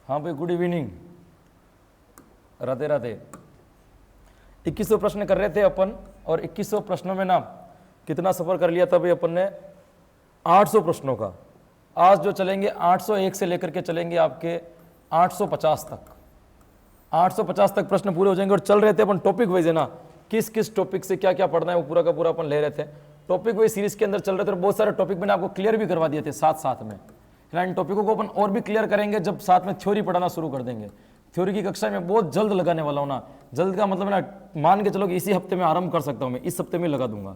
हाँ भाई, good evening, Radhe Radhe. 2100 प्रश्न कर रहे थे अपन, और 2100 प्रश्नों में ना कितना सफर कर लिया था भाई अपन ने, 800 प्रश्नों का। आज जो चलेंगे 801 से लेकर के चलेंगे आपके 850 तक। 850 तक प्रश्न पूरे हो जाएंगे। और चल रहे थे अपन टॉपिक वाइज, है ना, किस किस टॉपिक से क्या क्या पढ़ना है वो पूरा का पूरा अपन ले रहे थे। टॉपिक वाइज सीरीज के अंदर चल रहे थे, और बहुत सारे टॉपिक मैंने आपको क्लियर भी करवा दिए थे साथ साथ में। इन टॉपिकों को अपन और भी क्लियर करेंगे जब साथ में थ्योरी पढ़ाना शुरू कर देंगे। थ्योरी की कक्षा में बहुत जल्द लगाने वाला हूँ ना। जल्द का मतलब ना, मान के चलो कि इसी हफ्ते में आरंभ कर सकता हूँ, मैं इस हफ्ते में लगा दूंगा।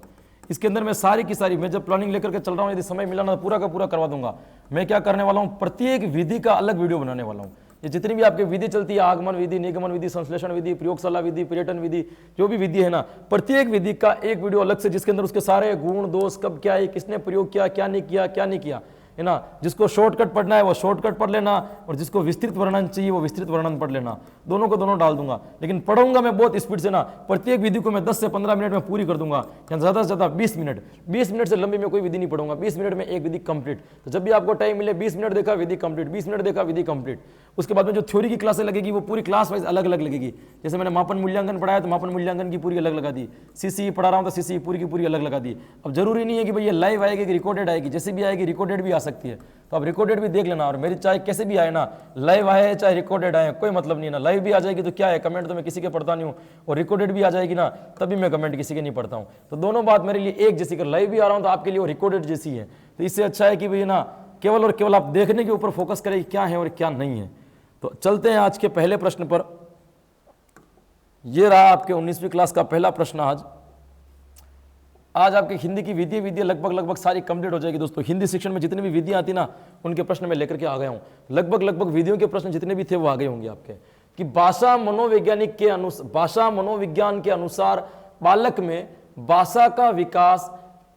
इसके अंदर मैं सारी की सारी, मैं जब प्लानिंग लेकर के चल रहा हूँ, यदि समय मिला ना पूरा का पूरा करवा दूंगा। मैं क्या करने वाला हूँ, प्रत्येक विधि का अलग वीडियो बनाने वाला हूँ। ये जितनी भी आपकी विधि चलती है, आगमन विधि, निगमन विधि, संश्लेषण विधि, प्रयोगशाला विधि, पर्यटन विधि, जो भी विधि है ना, प्रत्येक विधि का एक वीडियो अलग से, जिसके अंदर उसके सारे गुण दोष, कब क्या है, किसने प्रयोग किया, क्या नहीं किया, क्या नहीं किया, है ना। जिसको शॉर्टकट पढ़ना है वो शॉर्टकट पढ़ लेना, और जिसको विस्तृत वर्णन चाहिए वो विस्तृत वर्णन पढ़ लेना। दोनों को दोनों डाल दूंगा, लेकिन पढ़ूंगा मैं बहुत स्पीड से ना। प्रत्येक विधि को मैं 10 से 15 मिनट में पूरी कर दूंगा, या ज्यादा से ज्यादा 20 मिनट। 20 मिनट से लंबी मैं कोई विधि नहीं पढ़ूंगा। 20 मिनट में एक विधि कंप्लीट। तो जब भी आपको टाइम मिले, 20 मिनट देखा विधि कंप्लीट, 20 मिनट देखा विधि कंप्लीट। उसके बाद में जो थ्योरी की क्लासें लगेगी वो पूरी क्लास वाइज अलग अलग लगेगी। जैसे मैंने मापन मूल्यांकन पढ़ाया तो मापन मूल्यांकन की पूरी अलग लगा दी। सीसी पढ़ा रहा हूं तो सीसी पूरी की पूरी अलग लगा दी। अब जरूरी नहीं है कि भाई ये लाइव आएगी कि रिकॉर्डेड आएगी, जैसे भी आएगी रिकॉर्डेड भी आ सकती है, तो आप रिकॉर्डेड भी देख लेना। और मेरी चाहे कैसे भी आए ना, लाइव आए चाहे रिकॉर्डेड आए, कोई मतलब नहीं है ना। लाइव भी आ जाएगी तो क्या है, कमेंट तो मैं किसी के पढ़ता नहीं हूँ, और रिकॉर्डेड भी आ जाएगी ना, तभी मैं कमेंट किसी के नहीं पढ़ता हूँ। तो दोनों बात मेरे लिए एक जैसी, कर लाइव भी आ रहा हूँ तो आपके लिए वो रिकॉर्डेड जैसी है। तो इससे अच्छा है कि भाई ना, केवल और केवल आप देखने के ऊपर फोकस करें क्या है और क्या नहीं है। तो चलते हैं आज के पहले प्रश्न पर। यह रहा आपके 19वीं क्लास का पहला प्रश्न। आज आपके हिंदी की विधि लगभग सारी कंप्लीट हो जाएगी दोस्तों। हिंदी शिक्षण में जितनी भी विधियां आती ना, उनके प्रश्न मैं लेकर के आ गया हूं। लगभग विधियों के प्रश्न जितने भी थे वो आ गए होंगे आपके। कि भाषा मनोविज्ञान के अनुसार बालक में भाषा का विकास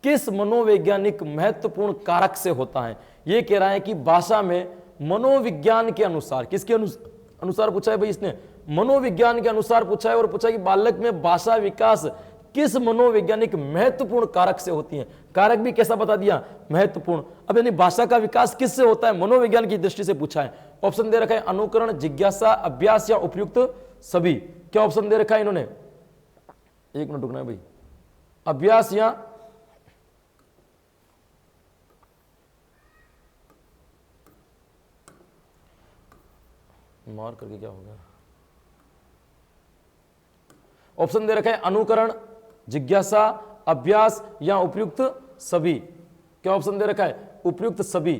किस मनोवैज्ञानिक महत्वपूर्ण कारक से होता है। ये कह रहा है कि भाषा में मनोविज्ञान के अनुसार, किसके अनुसार पूछा है भाई इसने, मनोविज्ञान के अनुसार पूछा है। और पूछा है कि बालक में भाषा विकास किस मनोवैज्ञानिक महत्वपूर्ण कारक से होती है। कारक भी कैसा बता दिया, महत्वपूर्ण। अब यानी भाषा का विकास किससे होता है, मनोविज्ञान की दृष्टि से पूछा है। ऑप्शन दे रखा है अनुकरण, जिज्ञासा, अभ्यास या उपयुक्त सभी। क्या ऑप्शन दे रखा है इन्होंने, एक मिनट रुकना है भाई, अभ्यास या मार करके क्या हो गया। ऑप्शन दे रखा है अनुकरण, जिज्ञासा, अभ्यास या उपयुक्त सभी। क्या ऑप्शन दे रखा है, उपयुक्त सभी।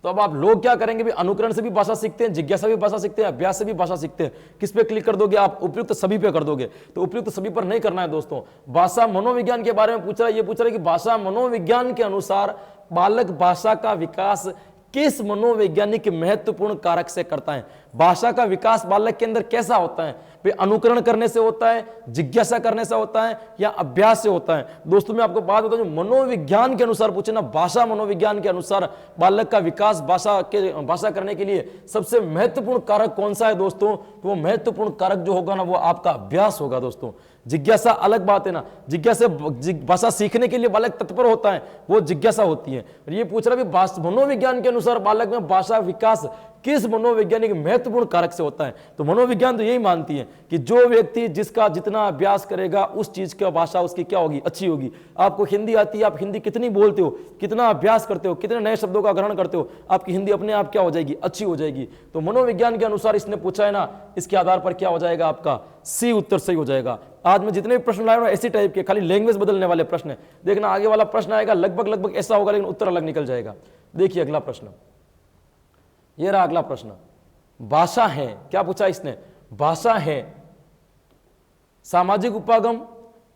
तो अब आप लोग क्या करेंगे भी, अनुकरण से भी भाषा सीखते हैं, जिज्ञासा भी भाषा सीखते हैं, अभ्यास से भी भाषा सीखते हैं। किस पे क्लिक कर दोगे आप, उपयुक्त सभी पे कर दोगे। तो उपयुक्त सभी पर नहीं करना है दोस्तों। भाषा मनोविज्ञान के बारे में पूछ रहा है, ये पूछ रहा है कि भाषा मनोविज्ञान के अनुसार बालक भाषा का विकास किस मनोवैज्ञानिक महत्वपूर्ण कारक से करता है। भाषा का विकास बालक के अंदर कैसा होता है, वे अनुकरण करने से होता है, जिज्ञासा करने से होता है, या अभ्यास से होता है। दोस्तों मैं आपको बात बताऊं, जो मनोविज्ञान के अनुसार पूछे ना, भाषा मनोविज्ञान के अनुसार बालक का विकास भाषा करने के लिए सबसे महत्वपूर्ण कारक कौन सा है दोस्तों, तो वो महत्वपूर्ण कारक जो होगा ना, वो आपका अभ्यास होगा दोस्तों। जिज्ञासा अलग बात है ना, जिज्ञासा भाषा सीखने के लिए बालक तत्पर होता है, वो जिज्ञासा होती है। और ये पूछ रहा है मनोविज्ञान के अनुसार बालक में भाषा विकास किस मनोवैज्ञानिक महत्वपूर्ण कारक से होता है। तो मनोविज्ञान तो यही मानती है कि जो व्यक्ति जिसका जितना अभ्यास करेगा उस चीज की भाषा उसकी क्या होगी, अच्छी होगी। आपको हिंदी आती है, आप हिंदी कितनी बोलते हो, कितना अभ्यास करते हो, कितने नए शब्दों का ग्रहण करते हो, आपकी हिंदी अपने आप क्या हो जाएगी, अच्छी हो जाएगी। तो मनोविज्ञान के अनुसार इसने पूछा है ना, इसके आधार पर क्या हो जाएगा आपका सी उत्तर सही हो जाएगा। आज मैं जितने भी प्रश्न लाया हूं ऐसी टाइप के, खाली लैंग्वेज बदलने वाले प्रश्न है। देखना आगे वाला प्रश्न आएगा लगभग ऐसा होगा, लेकिन उत्तर अलग निकल जाएगा। देखिए अगला प्रश्न, ये रहा अगला प्रश्न। भाषा है, क्या पूछा इसने, भाषा है सामाजिक उपागम,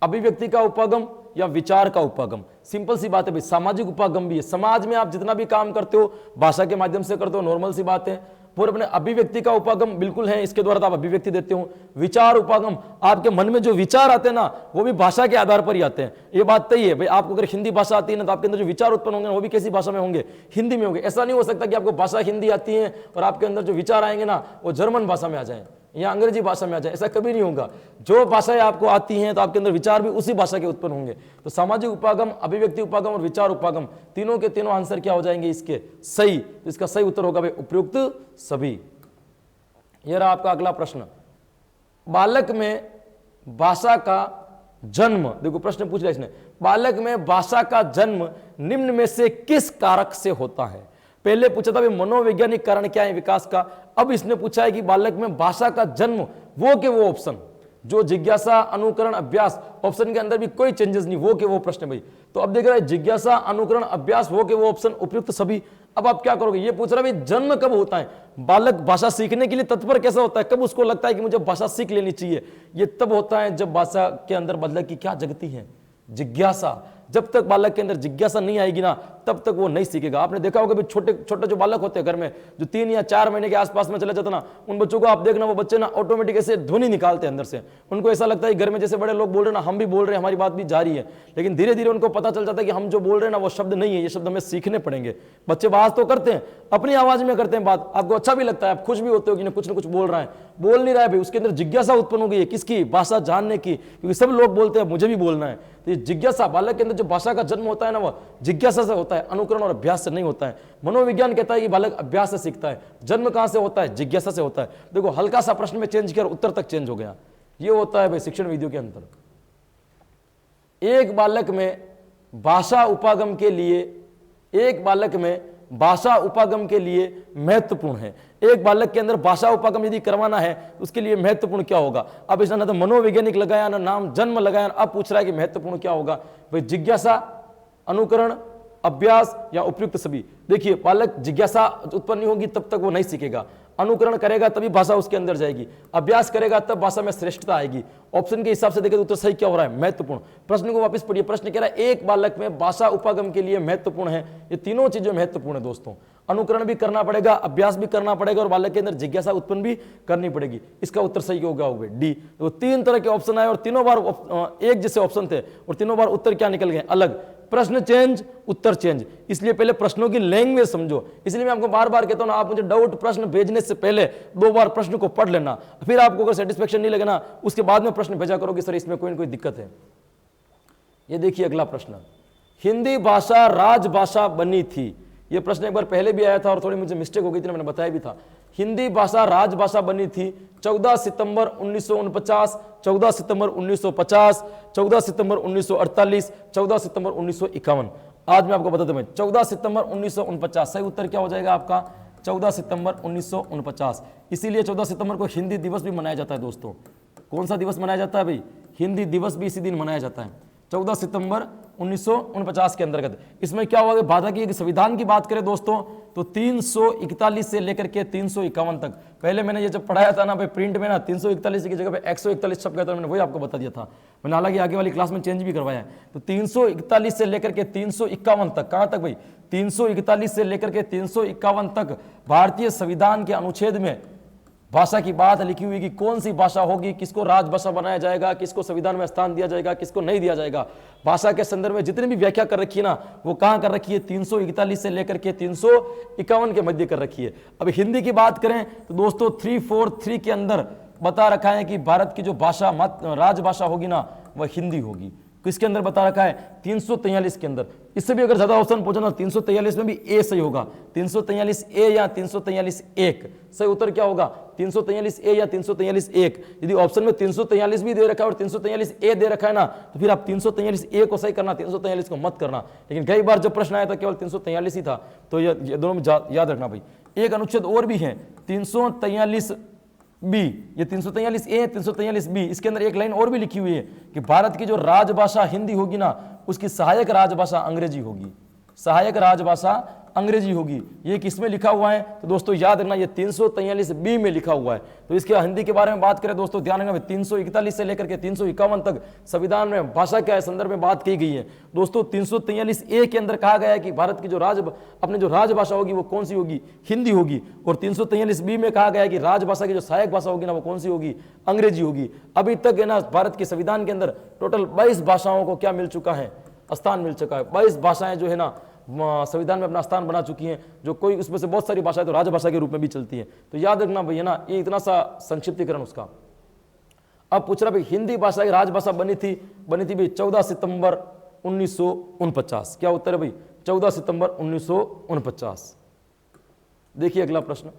अभिव्यक्ति का उपागम या विचार का उपागम। सिंपल सी बात है भाई, सामाजिक उपागम भी है। समाज में आप जितना भी काम करते हो भाषा के माध्यम से करते हो, नॉर्मल सी बात है। पूरे अपने अभिव्यक्ति का उपागम बिल्कुल है, इसके द्वारा तो आप अभिव्यक्ति देते हो। विचार उपागम, आपके मन में जो विचार आते हैं ना, वो भी भाषा के आधार पर ही आते हैं। ये बात तय है भाई, आपको अगर हिंदी भाषा आती है ना, तो आपके अंदर जो विचार उत्पन्न होंगे वो भी कैसी भाषा में होंगे, हिंदी में होंगे। ऐसा नहीं हो सकता कि आपको भाषा हिंदी आती है और आपके अंदर जो विचार आएंगे ना वो जर्मन भाषा में आ जाए या अंग्रेजी भाषा में आ जाए, ऐसा कभी नहीं होगा। जो भाषाएं आपको आती हैं तो आपके अंदर विचार भी उसी भाषा के उत्पन्न होंगे। तो सामाजिक उपागम, अभिव्यक्ति उपागम और विचार उपागम, तीनों के तीनों आंसर क्या हो जाएंगे इसके, सही। तो इसका सही उत्तर होगा भाई उपयुक्त सभी। यह रहा आपका अगला प्रश्न। बालक में भाषा का जन्म, देखो प्रश्न पूछ लिया इसने, बालक में भाषा का जन्म निम्न में से किस कारक से होता है। पहले पूछा था भाई मनोवैज्ञानिक कारण क्या है विकास का, अब इसने पूछा है कि बालक में भाषा का जन्म वो के वो ऑप्शन, जो जिज्ञासा अनुकरण अभ्यास, ऑप्शन के अंदर भी कोई चेंजेस नहीं, वो के वो प्रश्न भाई। तो अब देख रहे हैं जिज्ञासा अनुकरण अभ्यास वो के वो ऑप्शन उपयुक्त सभी। अब आप क्या करोगे, ये पूछ रहा है भाई जन्म कब होता है, बालक भाषा सीखने के लिए तत्पर कैसा होता है, कब उसको लगता है कि मुझे भाषा सीख लेनी चाहिए, ये तब होता है जब भाषा के अंदर बालक की क्या जगती है, जिज्ञासा। जब तक बालक के अंदर जिज्ञासा नहीं आएगी ना तब तक वो नहीं सीखेगा। आपने देखा होगा भी छोटे छोटे जो बालक होते हैं घर में, जो 3 या 4 महीने के आसपास में चले जाते ना, उन बच्चों को आप देखना, वो बच्चे ना ऑटोमेटिक ऐसे ध्वनि निकालते हैं अंदर से। उनको ऐसा लगता है घर में जैसे बड़े लोग बोल रहे हैं ना, हम भी बोल रहे हैं, हमारी बात भी जारी है। लेकिन धीरे धीरे उनको पता चल जाता है कि हम जो बोल रहे हैं ना वो शब्द नहीं है, ये शब्द हमें सीखने पड़ेंगे। बच्चे बात तो करते हैं, अपनी आवाज में करते हैं बात, आपको अच्छा भी लगता है, आप खुश भी होते हो कि कुछ ना कुछ बोल रहा है, बोल नहीं रहा है भाई, उसके अंदर जिज्ञासा उत्पन्न हो गई है, किसकी, भाषा जानने की, क्योंकि सब लोग बोलते हैं मुझे भी बोलना है। तो ये जिज्ञासा, बालक के अंदर जो भाषा का जन्म होता है ना वो जिज्ञासा से होता है, अनुकरण और अभ्यास से नहीं होता है। मनोविज्ञान कहता है कि बालक अभ्यास से सीखता है, जन्म कहां से होता है, जिज्ञासा से होता है। देखो हल्का सा प्रश्न में चेंज किया और उत्तर तक चेंज हो गया, ये होता है भाई शिक्षण विधियों के अंदर। एक बालक में भाषा उपागम के लिए, एक बालक में भाषा उपागम के लिए महत्वपूर्ण है, एक बालक के अंदर भाषा उपागम यदि करवाना है उसके लिए महत्वपूर्ण क्या होगा। अब इसने ना तो मनोवैज्ञानिक लगाया ना नाम जन्म लगाया, अब पूछ रहा है कि महत्वपूर्ण क्या होगा भाई, जिज्ञासा, अनुकरण, अभ्यास या उपयुक्त सभी। देखिए बालक जिज्ञासा उत्पन्न नहीं होगी तब तक वो नहीं सीखेगा, अनुकरण करेगा तभी भाषा उसके अंदर जाएगी, अभ्यास करेगा तब भाषा में श्रेष्ठता आएगी। ऑप्शन के हिसाब से देखें तो उत्तर सही क्या हो रहा है, महत्वपूर्ण। प्रश्न को वापस पढ़िए, प्रश्न कह रहा है एक बालक में भाषा उपागम के लिए महत्वपूर्ण है, ये तीनों चीजें महत्वपूर्ण है दोस्तों। अनुकरण भी करना पड़ेगा, अभ्यास भी करना पड़ेगा और बालक के अंदर जिज्ञासा उत्पन्न भी करनी पड़ेगी। इसका उत्तर सही होगा डी। तो 3 तरह के ऑप्शन आए और तीनों बार एक जैसे ऑप्शन थे और तीनों बार उत्तर क्या निकल गए, अलग। प्रश्न चेंज, उत्तर चेंज, इसलिए पहले प्रश्नों की लैंग्वेज समझो। इसलिए मैं आपको बार बार कहता हूं ना, आप मुझे डाउट प्रश्न भेजने से पहले 2 बार प्रश्न को पढ़ लेना, फिर आपको अगर सेटिस्फेक्शन नहीं लगे ना उसके बाद में प्रश्न भेजा करोगे सर इसमें कोई ना कोई दिक्कत है। ये देखिए अगला प्रश्न, हिंदी भाषा राजभाषा बनी थी। ये प्रश्न एक बार पहले भी आया था और थोड़ी मुझे मिस्टेक हो गई थी, मैंने बताया भी था। हिंदी भाषा राजभाषा बनी थी 14 सितंबर 1949, 14 सितंबर 1950, 14 सितंबर 1948, 14 सितंबर 1951। आज मैं आपको बताता हूं 14 सितंबर 1949 सही उत्तर क्या हो जाएगा आपका, 14 सितंबर 1949। इसीलिए 14 सितंबर को हिंदी दिवस भी मनाया जाता है दोस्तों। कौन सा दिवस मनाया जाता है भाई, हिंदी दिवस भी इसी दिन मनाया जाता है 14 सितंबर 1949 के अंतर्गत। इसमें क्या हुआ, बाधा की संविधान की बात करें दोस्तों तो 341 से लेकर के 351 तक। पहले मैंने ये जब पढ़ाया था ना भाई प्रिंट में ना 341 की जगह पे 141 शब्द कहता, मैंने वही आपको बता दिया था। मैंने हालांकि आगे वाली क्लास में चेंज भी करवाया है। तो 341 से लेकर के 351 तक, कहां तक भाई, 341 से लेकर के 351 तक भारतीय संविधान के अनुच्छेद में भाषा की बात लिखी हुई कि कौन सी भाषा होगी, किसको राजभाषा बनाया जाएगा, किसको संविधान में स्थान दिया जाएगा, किसको नहीं दिया जाएगा। भाषा के संदर्भ में जितनी भी व्याख्या कर रखी है ना वो कहां कर रखी है, 341 से लेकर के 351 के मध्य कर रखी है। अब हिंदी की बात करें तो दोस्तों 343 के अंदर बता रखा है कि भारत की जो भाषा राजभाषा होगी ना वह हिंदी होगी। किसके अंदर बता रखा है, 343 के अंदर। इससे भी अगर ज्यादा ऑप्शन पूछा ना 343 में भी ए सही होगा, 343 ए या 343 एक सही उत्तर क्या होगा, 343 ए या 343 एक। यदि ऑप्शन में 343 भी दे रखा है और 343 ए दे रखा है ना तो फिर आप 343 ए को सही करना, 343 को मत करना। लेकिन कई बार जब प्रश्न आया था केवल 343 ही था, तो ये दोनों में याद रखना भाई। एक अनुच्छेद और भी है 343 बी, ये 343 ए 343 बी, इसके अंदर एक लाइन और भी लिखी हुई है कि भारत की जो राजभाषा हिंदी होगी ना उसकी सहायक राजभाषा अंग्रेजी होगी, सहायक राजभाषा अंग्रेजी होगी। ये किसमें लिखा हुआ है तो दोस्तों याद रखना ये 343 बी में लिखा हुआ है। तो इसके हिंदी के बारे में बात करें दोस्तों ध्यान रखना 341 से लेकर के 351 तक संविधान में भाषा क्या है संदर्भ में बात की गई है दोस्तों। 343 ए के अंदर कहा गया है कि भारत की जो अपनी जो राजभाषा होगी वो कौन सी होगी, हिंदी होगी। और 343 बी में कहा गया है कि राजभाषा की जो सहायक भाषा होगी ना वो कौन सी होगी, अंग्रेजी होगी। अभी तक है ना भारत के संविधान के अंदर टोटल 22 भाषाओं को क्या मिल चुका है, स्थान मिल चुका है। 22 भाषाएं जो है ना संविधान में अपना स्थान बना चुकी हैं, जो कोई उसमें से बहुत सारी भाषाएं तो राजभाषा के रूप में भी चलती है। तो याद रखना भैया ना ये इतना सा संक्षिप्तीकरण उसका। अब पूछ रहा भाई हिंदी भाषा की राजभाषा बनी थी भाई 14 सितंबर 1949। क्या उत्तर है भाई 14 सितंबर 1949। देखिए अगला प्रश्न,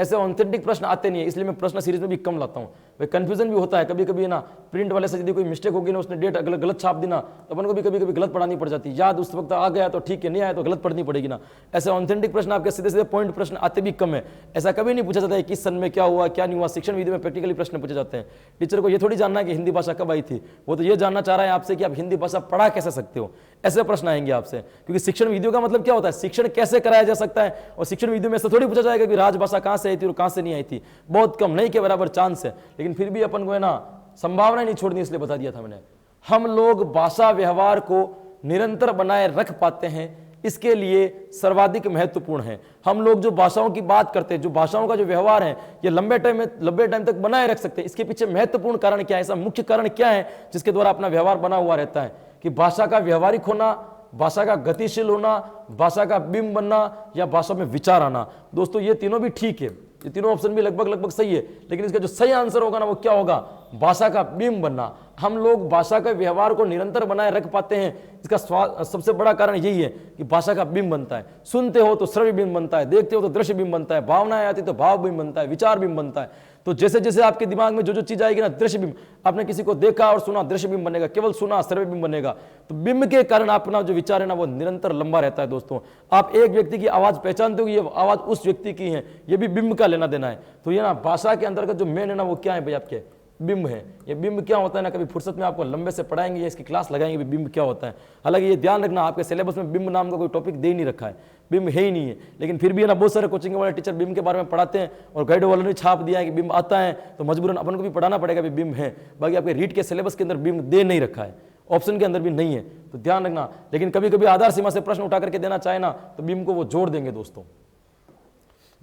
ऐसे ऑथेंटिक प्रश्न आते नहीं है, इसलिए मैं प्रश्न सीरीज में भी कम लाता हूँ। भाई कंफ्यूजन भी होता है कभी कभी ना, प्रिंट वाले से यदि कोई मिस्टेक होगी ना, उसने डेट गलत छाप दी ना, तो अपन को भी कभी कभी गलत पढ़ानी पड़ जाती है। याद उस वक्त आ गया तो ठीक है, नहीं आया तो गलत पढ़नी पड़ेगी ना। ऐसे ऑथेंटिक प्रश्न आपके सीधे सीधे पॉइंट प्रश्न आते भी कम है। ऐसा कभी नहीं पूछा जाता है किस सन में क्या हुआ क्या नहीं हुआ। शिक्षण विधि में प्रैक्टिकली प्रश्न पूछे जाते हैं। टीचर को ये थोड़ी जानना है कि हिंदी भाषा कब आई थी, वो तो ये जानना चाह रहा है आपसे कि आप हिंदी भाषा पढ़ा कैसे सकते हो। ऐसे प्रश्न आएंगे आपसे, क्योंकि शिक्षण विधियों का मतलब क्या होता है, शिक्षण कैसे कराया जा सकता है। और शिक्षण विधियों में ऐसा थोड़ी पूछा जाएगा कि राजभाषा कहाँ से आई थी और कहाँ से नहीं आई थी, बहुत कम, नहीं के बराबर चांस है। लेकिन फिर भी अपन को है ना संभावना नहीं छोड़नी, इसलिए बता दिया था मैंने। हम लोग भाषा व्यवहार को निरंतर बनाए रख पाते हैं, इसके लिए सर्वाधिक महत्वपूर्ण है। हम लोग जो भाषाओं की बात करते हैं, जो भाषाओं का जो व्यवहार है, ये लंबे टाइम तक बनाए रख सकते हैं। इसके पीछे महत्वपूर्ण कारण क्या है, ऐसा मुख्य कारण क्या है जिसके द्वारा अपना व्यवहार बना हुआ रहता है, कि भाषा का व्यवहारिक होना, भाषा का गतिशील होना, भाषा का बिंब बनना, या भाषा में विचार आना। दोस्तों ये तीनों भी ठीक है, ये तीनों ऑप्शन भी लगभग सही है, लेकिन इसका जो सही आंसर होगा ना वो क्या होगा, भाषा का बिंब बनना। हम लोग भाषा के व्यवहार को निरंतर बनाए रख पाते हैं, इसका सबसे बड़ा कारण यही है कि भाषा का बिंब बनता है। सुनते हो तो श्रव्य बिंब बनता है, देखते हो तो दृश्य बिंब बनता है, भावनाएं आती तो भाव बिंब बनता है, विचार बिंब बनता है। तो जैसे जैसे आपके दिमाग में जो जो चीज आएगी ना, दृश्य बिंब, आपने किसी को देखा और सुना, दृश्य बिंब बनेगा, केवल सुना श्रव्य बिंब बनेगा। तो बिंब के कारण अपना जो विचार है ना वो निरंतर लंबा रहता है। दोस्तों आप एक व्यक्ति की आवाज पहचानते हो, ये आवाज उस व्यक्ति की है, ये भी बिंब का लेना देना है। तो ये ना भाषा के अंतर्गत जो मेन है ना वो क्या है भाई, आपके बिंब है। ये बिंब क्या होता है ना, कभी फुर्सत में आपको लंबे से पढ़ाएंगे, इसकी क्लास लगाएंगे बिंब क्या होता है। हालांकि ये ध्यान रखना, आपके सिलेबस में बिंब नाम का कोई टॉपिक दे ही नहीं रखा है, बिंब है ही नहीं है। लेकिन फिर भी है ना बहुत सारे कोचिंग वाले टीचर बिंब के बारे में पढ़ाते हैं, और गाइड वालों ने छाप दिया है कि बिंब आता है, तो मजबूरन अपन को भी पढ़ाना पड़ेगा बिंब है। बाकी आपके रीड के सिलेबस के अंदर बिंब दे नहीं रखा है, ऑप्शन के अंदर भी नहीं है, तो ध्यान रखना। लेकिन कभी कभी आधार सीमा से प्रश्न उठा करके देना चाहे ना, तो बिंब को वो जोड़ देंगे। दोस्तों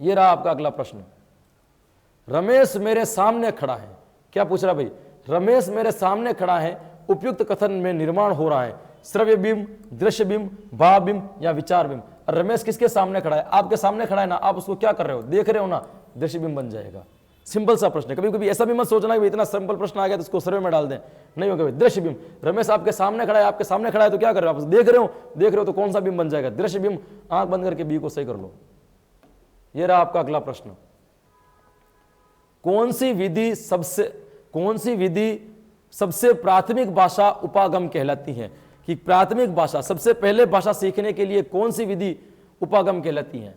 ये रहा आपका अगला प्रश्न। रमेश मेरे सामने खड़ा है, क्या पूछ रहा भाई, रमेश मेरे सामने खड़ा है, उपयुक्त कथन में निर्माण हो रहा है, श्रव्य बिंब, दृश्य बिंब, भाव बिंब या विचार बिंब। रमेश किसके सामने खड़ा है, आपके सामने खड़ा है ना, आप उसको क्या कर रहे हो, देख रहे हो ना, दृश्य बिंब बन जाएगा। सिंपल सा प्रश्न है। कभी कभी ऐसा भी मत सोचना कि इतना सिंपल प्रश्न आ गया तो उसको सर्वे में डाल दें, नहीं होगा। दृश्य बिंब, रमेश आपके सामने खड़ा है, आपके सामने खड़ा है तो क्या कर रहे हो, आप देख रहे हो तो कौन सा बिंब बन जाएगा, दृश्य बिंब। आंख बंद करके बी को सही कर लो। ये रहा आपका अगला प्रश्न। कौन सी विधि सबसे प्राथमिक भाषा उपागम कहलाती है, कि प्राथमिक भाषा, सबसे पहले भाषा सीखने के लिए कौन सी विधि उपागम कहलाती है।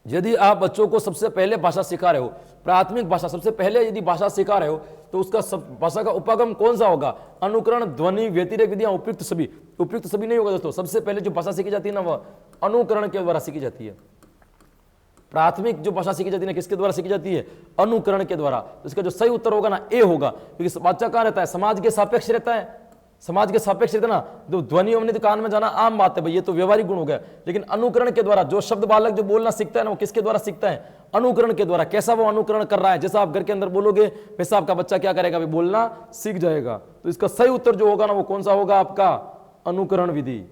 यदि आप बच्चों को सबसे पहले भाषा सिखा रहे हो, प्राथमिक भाषा सबसे पहले यदि भाषा सिखा रहे हो, तो उसका भाषा का उपागम कौन सा होगा, अनुकरण, ध्वनि, व्यतिरेक विधियां, उपयुक्त सभी। उपयुक्त सभी नहीं होगा दोस्तों, सबसे पहले जो भाषा सीखी जाती है ना वह अनुकरण के द्वारा सीखी जाती है। प्राथमिक जो भाषा सीखी जाती है ना, किसके द्वारा सीखी जाती है, अनुकरण के द्वारा। तो इसका जो सही उत्तर होगा ना ए होगा, क्योंकि बच्चा कहाँ रहता है, समाज के सापेक्ष रहता है, समाज के सापेक्ष रहता है ना। जो ध्वनि वनि तो कान में जाना आम बात है भाई, ये तो व्यवहारिक गुण हो गया। लेकिन अनुकरण के द्वारा जो शब्द बालक जो बोलना सीखता है ना, वो किसके द्वारा सीखता है, अनुकरण के द्वारा। कैसा वो अनुकरण कर रहा है, जैसा आप घर के अंदर बोलोगे वैसा आपका बच्चा क्या करेगा भाई, बोलना सीख जाएगा। तो इसका सही उत्तर जो होगा ना वो कौन सा होगा, आपका अनुकरण विधि।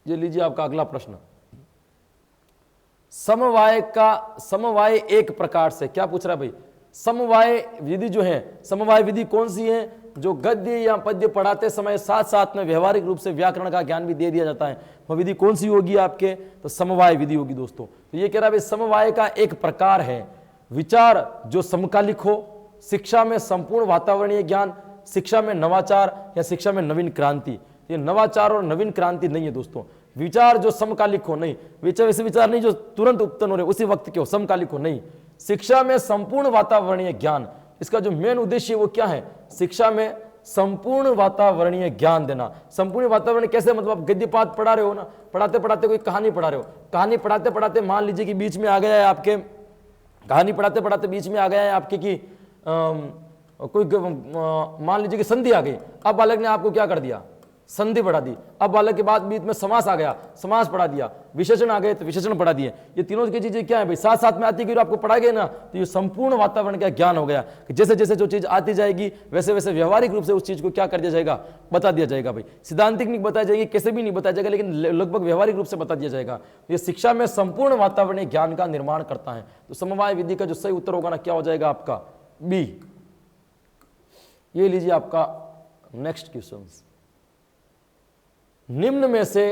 ये लीजिए आपका अगला प्रश्न। समवाय एक प्रकार से, क्या पूछ रहा है भाई, समवाय विधि जो है, समवाय विधि कौन सी है, जो गद्य या पद्य पढ़ाते समय साथ साथ में व्यवहारिक रूप से व्याकरण का ज्ञान भी दे दिया जाता है, वह विधि कौन सी होगी आपके, तो समवाय विधि होगी। दोस्तों तो ये कह रहा है समवाय का एक प्रकार है विचार जो समकालिक हो, शिक्षा में संपूर्ण वातावरणीय ज्ञान, शिक्षा में नवाचार या शिक्षा में नवीन क्रांति। ये नवाचार और नवीन क्रांति नहीं है दोस्तों, विचार जो समकालिक हो, नहीं विचार वैसे विचार नहीं जो तुरंत उत्पन्न हो रहे उसी वक्त के हो, समकालिक हो नहीं। शिक्षा में संपूर्ण वातावरणीय ज्ञान, इसका जो मेन उद्देश्य है वो क्या है, शिक्षा में संपूर्ण वातावरणीय ज्ञान देना। संपूर्ण वातावरण कैसे, मतलब आप गद्य पाठ पढ़ा रहे हो ना, पढ़ाते पढ़ाते कोई कहानी पढ़ा रहे हो, कहानी पढ़ाते पढ़ाते मान लीजिए कि बीच में आ गया है आपके, कहानी पढ़ाते पढ़ाते बीच में आ गया है आपके कि कोई मान लीजिए कि संधि आ गई। अब बालक ने आपको क्या कर दिया, संधि पढ़ा दी। अब बालक के बाद बीच में समास आ गया, समास पढ़ा दिया, विशेषण आ गए तो विशेषण पढ़ा दिए। ये तीनों की चीजें क्या है भाई, साथ साथ में आती है, आपको पढ़ा गया ना, तो ये संपूर्ण वातावरण का ज्ञान हो गया कि जैसे जैसे जो चीज आती जाएगी वैसे वैसे व्यवहारिक रूप से उस चीज को क्या कर दिया जाएगा, बता दिया जाएगा भाई। सिद्धांतिक नहीं बताया जाएगी, कैसे भी नहीं बताया जाएगा, लेकिन लगभग व्यवहारिक रूप से बता दिया जाएगा। ये शिक्षा में संपूर्ण वातावरणीय ज्ञान का निर्माण करता है। तो समवाय विधि का जो सही उत्तर होगा ना, क्या हो जाएगा आपका, बी। ये लीजिए आपका नेक्स्ट क्वेश्चन। निम्न में से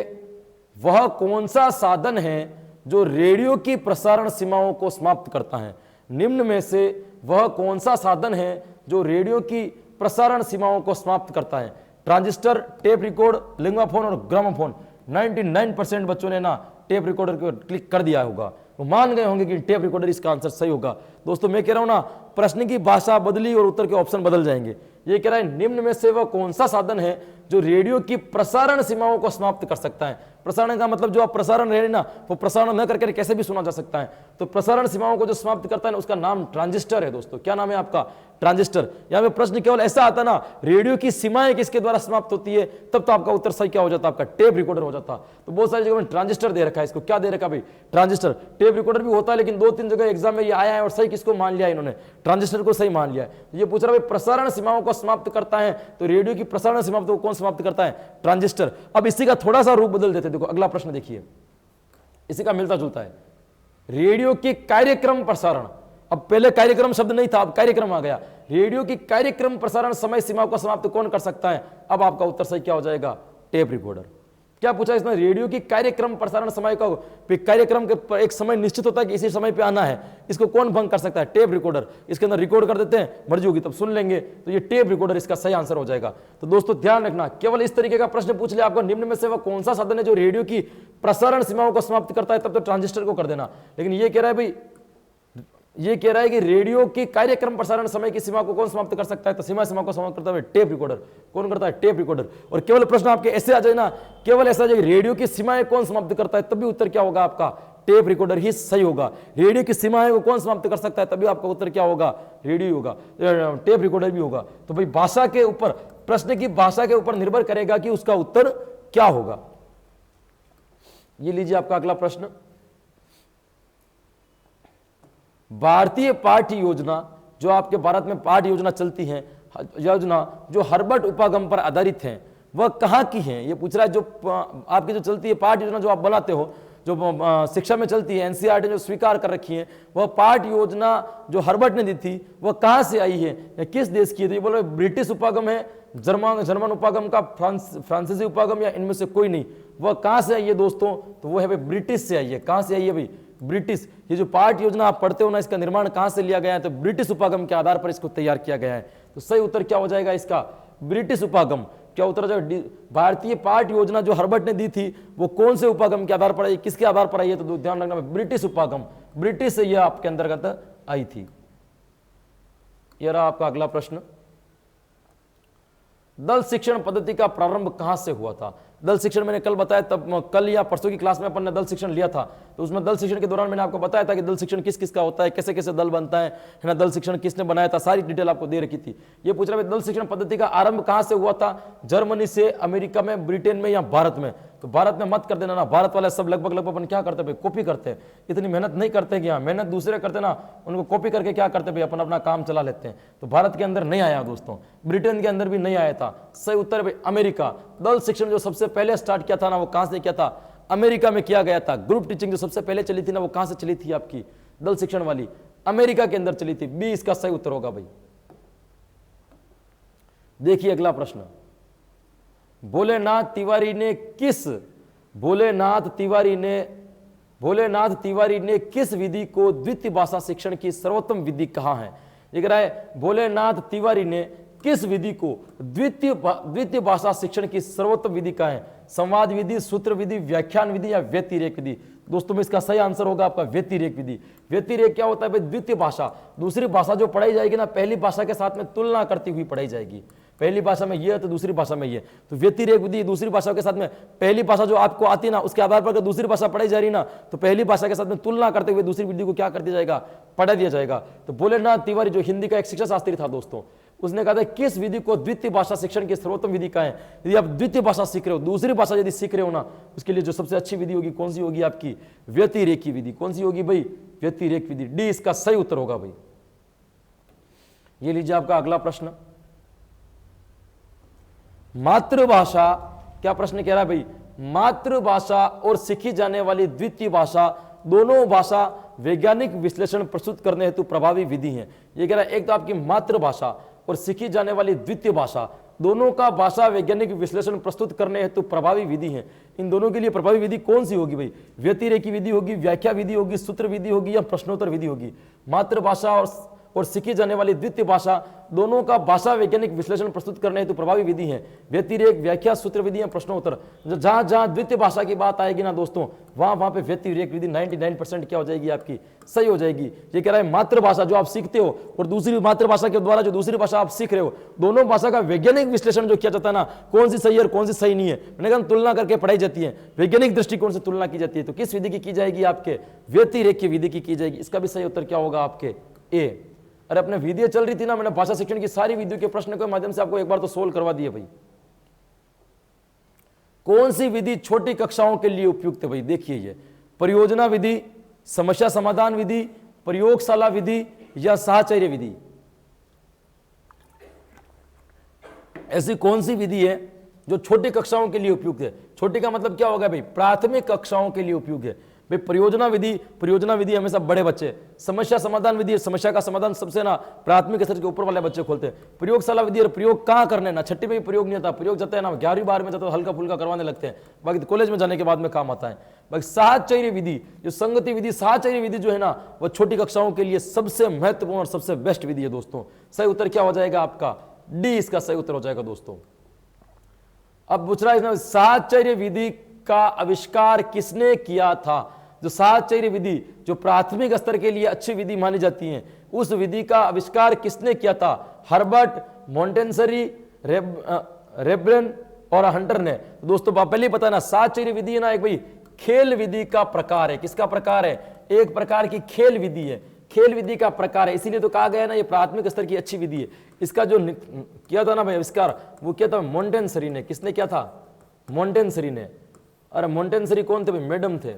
वह कौन सा साधन है जो रेडियो की प्रसारण सीमाओं को समाप्त करता है? निम्न में से वह कौन सा साधन है जो रेडियो की प्रसारण सीमाओं को समाप्त करता है? ट्रांजिस्टर, टेप रिकॉर्ड, लिंगाफोन और ग्रामोफोन। 99% बच्चों ने ना टेप रिकॉर्डर को क्लिक कर दिया होगा, वो मान गए होंगे कि टेप रिकॉर्डर इसका आंसर सही होगा। दोस्तों मैं कह रहा हूं ना, प्रश्न की भाषा बदली और उत्तर के ऑप्शन बदल जाएंगे। ये कह रहा है निम्न में से वह कौन सा साधन है जो रेडियो की प्रसारण सीमाओं को समाप्त कर सकता है? प्रसारण का मतलब जो आप प्रसारण रहे ना, वो प्रसारण न करके कैसे भी सुना जा सकता है। तो प्रसारण सीमाओं को जो समाप्त करता है उसका नाम ट्रांजिस्टर है। दोस्तों क्या नाम है आपका? ट्रांजिस्टर। यहां पे प्रश्न केवल ऐसा आता ना, रेडियो की सीमाएं किसके द्वारा समाप्त होती है, तब तो आपका उत्तर सही क्या हो जाता? आपका टेप रिकॉर्डर हो जाता। तो बहुत सारी जगह में ट्रांजिस्टर दे रखा है, इसको क्या दे रखा भाई? ट्रांजिस्टर। टेप रिकॉर्डर भी होता है, लेकिन 2-3 जगह एग्जाम में ये आया है और सही किसको मान लिया इन्होंने? ट्रांजिस्टर को सही मान लिया है। ये पूछ रहा है प्रसारण सीमाओं को समाप्त करता है, तो रेडियो की प्रसारण सीमाओं को कौन समाप्त करता है? ट्रांजिस्टर। अब इसी का थोड़ा सा रूप बदल देते। देखो अगला प्रश्न देखिए, इसी का मिलता जुलता है। रेडियो की कार्यक्रम प्रसारण, अब पहले कार्यक्रम शब्द नहीं था, अब कार्यक्रम आ गया। रेडियो की कार्यक्रम प्रसारण समय सीमा को समाप्त कौन कर सकता है? अब आपका उत्तर सही क्या हो जाएगा? Tape recorder. क्या पूछा इसमें? रेडियो की कार्यक्रम प्रसारण समय का, कार्यक्रम के एक समय निश्चित होता है कि इसी समय पे आना है, इसको कौन भंग कर सकता है? Tape recorder. इसके अंदर रिकॉर्ड कर देते हैं, मर्जी होगी तब सुन लेंगे, तो ये टेप रिकॉर्डर इसका सही आंसर हो जाएगा। तो दोस्तों ध्यान रखना, केवल इस तरीके का प्रश्न पूछ लिया आपको, निम्न में से वह कौन सा साधन है जो रेडियो की प्रसारण सीमाओं को समाप्त करता है, तब तो ट्रांजिस्टर को कर देना। लेकिन ये कह रहा है भाई, ये कह रहा है कि रेडियो की कार्यक्रम प्रसारण समय की सीमा को कौन समाप्त कर सकता है? तो सीमा को समाप्त करता है टेप रिकॉर्डर। कौन करता है? Tape recorder. और केवल प्रश्न आपके ऐसे आ जाए ना, केवल ऐसा आ जाए रेडियो की सीमाएं कौन समाप्त करता है, तब भी उत्तर क्या होगा आपका? टेप रिकॉर्डर ही सही होगा। रेडियो की सीमाएं को कौन समाप्त कर सकता है, तभी आपका उत्तर क्या होगा? रेडियो होगा, टेप रिकॉर्डर भी होगा। तो भाई भाषा के ऊपर, प्रश्न की भाषा के ऊपर निर्भर करेगा कि उसका उत्तर क्या होगा। ये लीजिए आपका अगला प्रश्न। भारतीय पाठ्य योजना, जो आपके भारत में पाठ्य योजना चलती है, योजना जो हर्बर्ट उपागम पर आधारित है, वह कहाँ की है? ये पूछ रहा है। जो आपकी जो चलती है पाठ्य योजना, जो आप बनाते हो, जो शिक्षा में चलती है, एनसीईआरटी जो स्वीकार कर रखी है, वह पाठ्य योजना जो हर्बर्ट ने दी थी, वह कहाँ से आई है या किस देश की है? तो ये बोल रहे ब्रिटिश उपागम है, जर्मन उपागम का, फ्रांसीसी उपागम, या इनमें से कोई नहीं। वह कहाँ से आई है दोस्तों? तो वो है भाई ब्रिटिश से आई है। कहाँ से आई है भाई? ब्रिटिश। ये जो पाठ्य योजना आप पढ़ते हो ना, इसका निर्माण कहां से लिया गया है? तो ब्रिटिश उपागम के आधार पर इसको तैयार किया गया है। तो सही उत्तर क्या हो जाएगा इसका? ब्रिटिश उपागम। क्या उत्तर जाएगा? भारतीय पाठ्य योजना जो हर्बर्ट ने दी थी, वो कौन से उपागम के आधार पर आई, किसके आधार पर आई है? तो ध्यान रखना, ब्रिटिश उपागम, ब्रिटिश से यह आपके अंतर्गत आई थी। यह रहा आपका अगला प्रश्न। दल शिक्षण पद्धति का प्रारंभ कहां से हुआ था? दल शिक्षण मैंने कल बताया, तब कल या परसों की क्लास में अपन ने दल शिक्षण लिया था। तो उसमें दल शिक्षण के दौरान मैंने आपको बताया था कि दल शिक्षण किस किस का होता है, कैसे कैसे दल बनता है ना, दल शिक्षण किसने बनाया था, सारी डिटेल आपको दे रखी थी। ये पूछ रहा है दल शिक्षण पद्धति का आरंभ कहां से हुआ था? जर्मनी से, अमेरिका में, ब्रिटेन में या भारत में? तो भारत में मत कर देना ना, भारत वाले सब लगभग अपन क्या करते हैं? कॉपी करते हैं। इतनी मेहनत नहीं करते कि हाँ, मेहनत दूसरे करते ना, उनको कॉपी करके क्या करते हैं? अपन अपना काम चला लेते हैं। तो भारत के अंदर नहीं आया दोस्तों, ब्रिटेन के अंदर भी नहीं आया था। सही उत्तर है अमेरिका। दल शिक्षण जो सबसे पहले स्टार्ट किया था ना, वो कहां से किया था? अमेरिका में किया गया था। ग्रुप टीचिंग जो सबसे पहले चली थी ना, वो कहां से चली थी आपकी? दल शिक्षण वाली अमेरिका के अंदर चली थी। बी इसका सही उत्तर होगा भाई। देखिए अगला प्रश्न। भोलेनाथ तिवारी ने किस विधि को द्वितीय भाषा शिक्षण की सर्वोत्तम विधि कहा है? ये कह रहा है भोलेनाथ तिवारी ने किस विधि को द्वितीय भाषा शिक्षण की सर्वोत्तम विधि कहा है? संवाद विधि, सूत्र विधि, व्याख्यान विधि या व्यतिरेक विधि? दोस्तों में इसका सही आंसर होगा आपका व्यतिरेक विधि। व्यतिरेक क्या होता है भाई? द्वितीय भाषा, दूसरी भाषा जो पढ़ाई जाएगी ना, पहली भाषा के साथ में तुलना करती हुई पढ़ाई जाएगी। पहली भाषा में ये है तो दूसरी भाषा में ये, तो व्यतिरेक विधि दूसरी भाषा के साथ में, पहली भाषा जो आपको आती ना, उसके आधार पर अगर दूसरी भाषा पढ़ाई जा रही ना, तो पहली भाषा के साथ में तुलना करते हुए दूसरी विधि को क्या कर दिया जाएगा? पढ़ा दिया जाएगा। तो भोलेनाथ तिवारी जो हिंदी का एक शिक्षा शास्त्री था दोस्तों, उसने कहा था किस विधि को द्वितीय भाषा शिक्षण की सर्वोत्तम विधि का है? यदि आप द्वितीय भाषा सीख रहे हो, दूसरी भाषा यदि सीख रहे हो ना, उसके लिए जो सबसे अच्छी विधि होगी कौन सी होगी आपकी? व्यतिरेकी विधि। कौन सी होगी भाई? व्यतिरेक विधि। डी इसका सही उत्तर होगा भाई। ये लीजिए आपका अगला प्रश्न। मातृभाषा, क्या प्रश्न कह रहा है भाई? मातृभाषा और सीखी जाने वाली द्वितीय भाषा दोनों भाषा वैज्ञानिक विश्लेषण प्रस्तुत करने हेतु प्रभावी विधि है। ये कह रहा है एक तो आपकी मातृभाषा और सीखी जाने वाली द्वितीय भाषा दोनों का भाषा वैज्ञानिक विश्लेषण प्रस्तुत करने हेतु प्रभावी विधि है। इन दोनों के लिए प्रभावी विधि कौन सी होगी भाई? व्यतिरेकी विधि होगी, व्याख्या विधि होगी, सूत्र विधि होगी या प्रश्नोत्तर विधि होगी? मातृभाषा और सीखी जाने वाली द्वितीय भाषा दोनों का भाषा वैज्ञानिक विश्लेषण प्रस्तुत करने हेतु प्रभावी विधि है। व्यतिरेक, व्याख्या, सूत्र विधि या प्रश्नोत्तर। जहां जहां द्वितीय भाषा की बात आएगी ना दोस्तों, वहां पे व्यतिरेक विधि 99% क्या हो जाएगी आपकी? सही हो जाएगी। ये कह रहा है मातृभाषा जो आप सीखते हो और दूसरी मातृभाषा के द्वारा जो दूसरी भाषा आप सीख रहे हो, दोनों भाषा का वैज्ञानिक विश्लेषण जो किया जाता है ना, कौन सी सही है और कौन सी सही नहीं है, मैंने कहा तुलना करके पढ़ाई जाती है, वैज्ञानिक दृष्टिकोण से तुलना की जाती है। तो किस विधि की जाएगी? आपके व्यतिरेक की विधि की जाएगी। इसका भी सही उत्तर क्या होगा आपके? ए। अरे अपने वीडियो चल रही थी ना, मैंने भाषा शिक्षण की सारी वीडियो के प्रश्न के माध्यम से आपको एक बार तो सोल्व करवा दिए भाई। कौन सी विधि छोटी कक्षाओं के लिए उपयुक्त है भाई? देखिए ये परियोजना विधि, समस्या समाधान विधि, प्रयोगशाला विधि या साहचर्य विधि। ऐसी कौन सी विधि है जो छोटी कक्षाओं के लिए उपयुक्त है? छोटी का मतलब क्या होगा भाई? प्राथमिक कक्षाओं के लिए उपयुक्त है भाई। परियोजना विधि हमेशा बड़े बच्चे, समस्या समाधान विधि, समस्या का समाधान सबसे ना प्राथमिक स्तर के ऊपर वाले बच्चे खोलते हैं। प्रयोगशाला विधि और प्रयोग कहाँ करने ना, छठी में भी प्रयोग नहीं आता, प्रयोग जाता है ना 11वीं 12वीं में जाता है, हल्का फुल्का करवाने लगते हैं, बाकी कॉलेज में जाने के बाद में काम आता है। बाकी साहचर्य विधि, जो संगति विधि, साहचर्य विधि जो है ना, वह छोटी कक्षाओं के लिए सबसे महत्वपूर्ण और सबसे बेस्ट विधि है दोस्तों। सही उत्तर क्या हो जाएगा आपका? डी इसका सही उत्तर हो जाएगा दोस्तों। अब पूछ रहा है साहचर्य विधि का आविष्कार किसने किया था? जो साहचर्य विधि जो प्राथमिक स्तर के लिए अच्छी विधि मानी जाती है, उस विधि का आविष्कार किसने किया था? हर्बर्ट, मोंटेसरी, रेब्रन और हंटर ने। तो दोस्तों पहले ही पता ना, साहचर्य विधि है ना एक भाई खेल विधि का प्रकार है। किसका प्रकार है? एक प्रकार की खेल विधि है, खेल विधि का प्रकार है। इसीलिए तो कहा गया ना ये प्राथमिक स्तर की अच्छी विधि है। इसका जो किया था ना भाई आविष्कार, वो किया था मोंटेसरी ने। किसने किया था? मोंटेसरी ने। अरे मोंटेसरी कौन थे भाई? मैडम थे,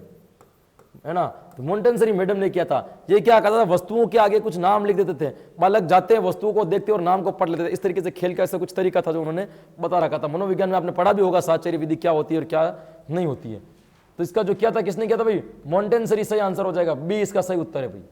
है ना। तो मोंटेसरी मैडम ने किया था। ये क्या करता था? वस्तुओं के आगे कुछ नाम लिख देते थे, बालक जाते हैं वस्तुओं को देखते और नाम को पढ़ लेते थे। इस तरीके से खेल का ऐसा कुछ तरीका था जो उन्होंने बता रखा था। मनोविज्ञान में आपने पढ़ा भी होगा साहचर्य विधि क्या होती है और क्या नहीं होती है। तो इसका जो किया था, किसने किया था भाई? मोंटेसरी। सही आंसर हो जाएगा बी, इसका सही उत्तर है भाई।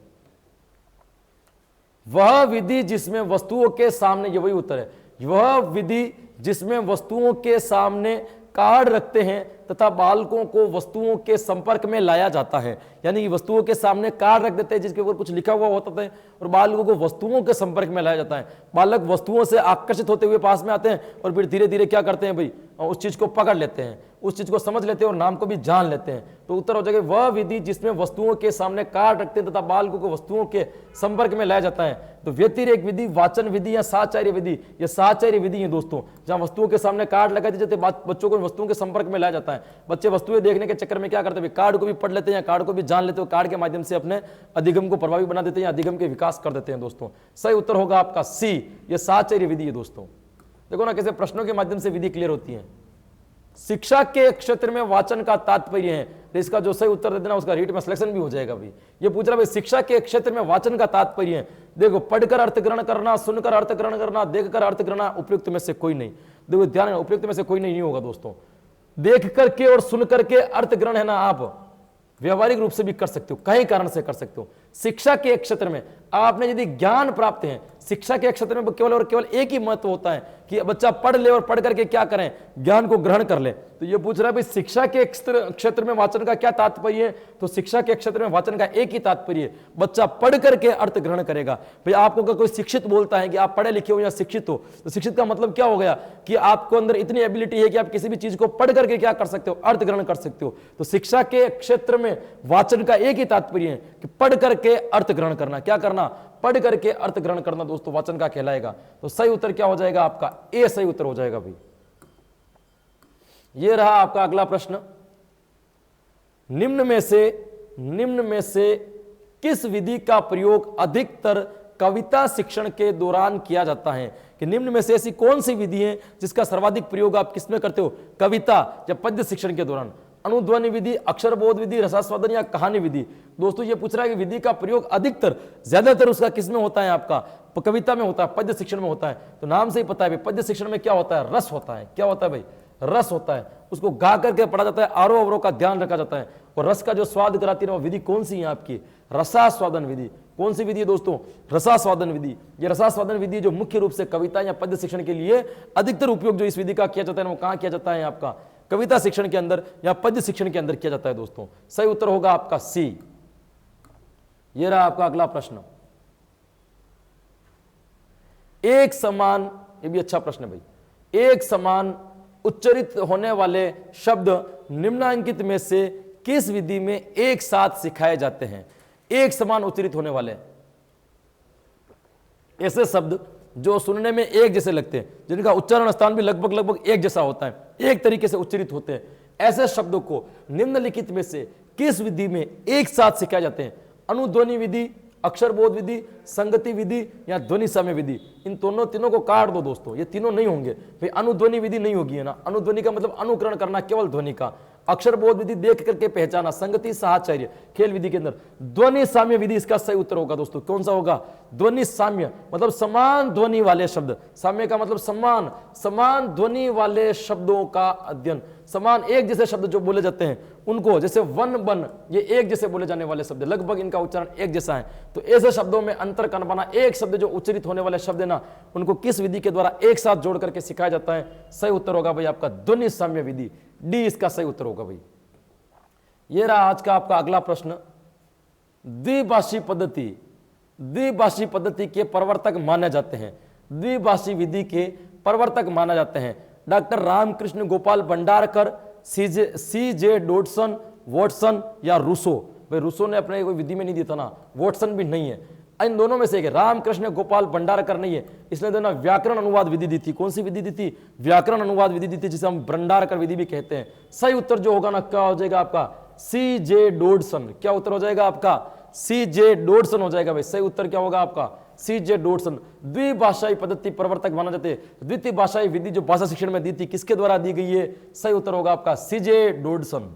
वह विधि जिसमें वस्तुओं के सामने, ये वही उत्तर है, वह विधि जिसमें वस्तुओं के सामने कार्ड रखते हैं तथा बालकों को वस्तुओं के संपर्क में लाया जाता है। यानी वस्तुओं के सामने कार्ड रख देते हैं जिसके ऊपर कुछ लिखा हुआ होता है और बालकों को वस्तुओं के संपर्क में लाया जाता है। बालक वस्तुओं से आकर्षित होते हुए पास में आते हैं और फिर धीरे धीरे क्या करते हैं भाई? उस चीज को पकड़ लेते हैं, उस चीज को समझ लेते हैं और नाम को भी जान लेते हैं। तो उत्तर हो जाएगा वह विधि जिसमें वस्तुओं के सामने कार्ड रखते हैं तथा बालकों को वस्तुओं के संपर्क में लाया जाता है। तो व्यतिरेक विधि, वाचन विधि या साहचर्य विधि, ये साहचर्य विधि है दोस्तों, जहां वस्तुओं के सामने कार्ड लगा दिए जाते हैं, बच्चों को वस्तुओं के संपर्क में लाया जाता है। बच्चे वस्तुएं देखने के चक्कर में क्या करते हैं? कार्ड को भी पढ़ लेते हैं, कार्ड को भी जान लेते हैं, कार्ड के माध्यम से अपने अधिगम को प्रभावी बना देते हैं, अधिगम के विकास कर देते हैं दोस्तों। सही उत्तर होगा आपका सी, ये साहचर्य विधि है दोस्तों। देखो ना कैसे प्रश्नों के माध्यम से विधि क्लियर होती है। शिक्षा के क्षेत्र में वाचन का तात्पर्य है, तो इसका जो सही उत्तर दे देना उसका रीट में सिलेक्शन भी हो जाएगा भाई। ये पूछ रहा भाई शिक्षा के क्षेत्र में वाचन का तात्पर्य है। देखो पढ़कर अर्थ ग्रहण करना, सुनकर अर्थ ग्रहण करना, देखकर अर्थ ग्रहण, उपयुक्त में से कोई नहीं। देखो ध्यान, उपयुक्त में से कोई नहीं होगा दोस्तों। देख करके और सुन करके अर्थ ग्रहण है ना, आप व्यवहारिक रूप से भी कर सकते हो, कई कारण से कर सकते हो। शिक्षा के क्षेत्र में आपने यदि ज्ञान प्राप्त है, शिक्षा के क्षेत्र में केवल और केवल एक ही महत्व होता है कि बच्चा पढ़ ले और पढ़ करके क्या करें? ज्ञान को ग्रहण कर ले। तो ये पूछ रहा है भाई शिक्षा के क्षेत्र में वाचन का क्या तात्पर्य है? तो शिक्षा के क्षेत्र में वाचन का एक ही तात्पर्य है, बच्चा पढ़ करके अर्थ ग्रहण करेगा। भाई आपको अगर कोई शिक्षित बोलता है कि आप पढ़े लिखे हो या शिक्षित हो, तो शिक्षित का मतलब क्या हो गया? कि आपको अंदर इतनी एबिलिटी है कि आप किसी भी चीज को पढ़ करके क्या कर सकते हो? अर्थ ग्रहण कर सकते हो। तो शिक्षा के क्षेत्र में वाचन का एक ही तात्पर्य है कि पढ़ करके अर्थ ग्रहण करना। क्या करना? पढ़ करके अर्थ ग्रहण करना दोस्तों वाचन का कहलाएगा। तो सही उत्तर क्या हो जाएगा आपका? ए सही उत्तर हो जाएगा भाई। ये रहा आपका अगला प्रश्न। निम्न में से किस विधि का प्रयोग अधिकतर कविता शिक्षण के दौरान किया जाता है? कि निम्न में से ऐसी कौन सी विधि है जिसका सर्वाधिक प्रयोग आप किसमें करते हो? कविता या पद्य शिक्षण के दौरान। अनुध्वनि विधि, अक्षरबोध विधि, रसास्वादन या कहानी विधि। दोस्तों ये पूछ रहा है कि विधि का प्रयोग अधिकतर, ज्यादातर उसका किसमें होता है? आपका कविता में होता है, पद्य शिक्षण में होता है। तो नाम से ही पता है भाई पद्य शिक्षण में क्या होता है? रस होता है। क्या होता है भाई? रस होता है, उसको गा करके पढ़ा जाता है, आरोह अवरोह का ध्यान रखा जाता है। और रस का जो स्वाद कराती है वो विधि कौन सी है आपकी? रसास्वादन विधि। कौन सी विधि है दोस्तों? रसास्वादन विधि। ये रसास्वादन विधि जो मुख्य रूप से कविता या पद्य शिक्षण के लिए अधिकतर उपयोग जो इस विधि का किया जाता है वो कहां किया जाता है? आपका कविता शिक्षण के अंदर या पद्य शिक्षण के अंदर किया जाता है दोस्तों। सही उत्तर होगा आपका सी। ये रहा आपका अगला प्रश्न। एक समान, ये भी अच्छा प्रश्न है भाई, एक समान उच्चरित होने वाले शब्द निम्नांकित में से किस विधि में एक साथ सिखाए जाते हैं? एक समान उच्चरित होने वाले ऐसे शब्द जो सुनने में एक जैसे लगते हैं, जिनका उच्चारण स्थान भी लगभग एक जैसा होता है, एक तरीके से उच्चरित होते हैं, ऐसे शब्दों को निम्नलिखित में से किस विधि में एक साथ सिखाए जाते हैं? अनुध्वनि विधि, अक्षरबोध विधि, संगति विधि या ध्वनि साम्य विधि। इन तीनों को काट दो दोस्तों, ये तीनों नहीं होंगे भाई। अनुध्वनि विधि नहीं होगी, है ना। अनुध्वनि का मतलब अनुकरण करना केवल ध्वनि का। अक्षरबोध विधि देख करके पहचाना, संगति साहचर्य खेल विधि के अंदर। ध्वनि साम्य विधि इसका सही उत्तर होगा दोस्तों। कौन सा होगा? ध्वनि साम्य मतलब समान ध्वनि वाले शब्द, साम्य का मतलब समान ध्वनि वाले शब्दों का अध्ययन। समान एक जैसे शब्द जो बोले जाते हैं उनको, जैसे वन बन, ये एक जैसे बोले जाने वाले शब्द, लगभग इनका उच्चारण एक जैसा है। तो ऐसे शब्दों में अंतर कर पाना, एक शब्द जो उच्चरित होने वाले शब्द है ना, उनको किस विधि के द्वारा एक साथ जोड़ करके सिखाया जाता है? सही उत्तर होगा भाई आपका ध्वनि साम्य विधि, डी इसका सही उत्तर होगा भाई। ये रहा आज का आपका अगला प्रश्न। द्विभाषी पद्धति के प्रवर्तक माने जाते हैं। द्विभाषी विधि के प्रवर्तक माना जाते हैं doctor Ramkrishna Gopal Bhandarkar, C J. Dodson, Watson या रूसो। भाई रूसो ने अपने कोई विधि में नहीं दिया था ना, वॉटसन भी नहीं है। इन दोनों में से एक है। रामकृष्ण गोपाल भंडारकर नहीं है, इसने दोनों व्याकरण अनुवाद विधि दी थी। कौन सी विधि दी थी? व्याकरण अनुवाद विधि दी थी, जिसे हम भंडारकर विधि भी कहते हैं। सही उत्तर जो होगा ना, क्या हो जाएगा आपका? सी.जे. डॉडसन। क्या उत्तर हो जाएगा आपका? सी.जे. डॉडसन हो जाएगा भाई। सही उत्तर क्या होगा आपका? सी.जे. डॉडसन। द्विभाषाई पद्धति प्रवर्तक माना जाते हैं। द्वितीय भाषाई विधि जो भाषा शिक्षण में दी थी, किसके द्वारा दी गई है? सही उत्तर होगा आपका सी.जे. डॉडसन।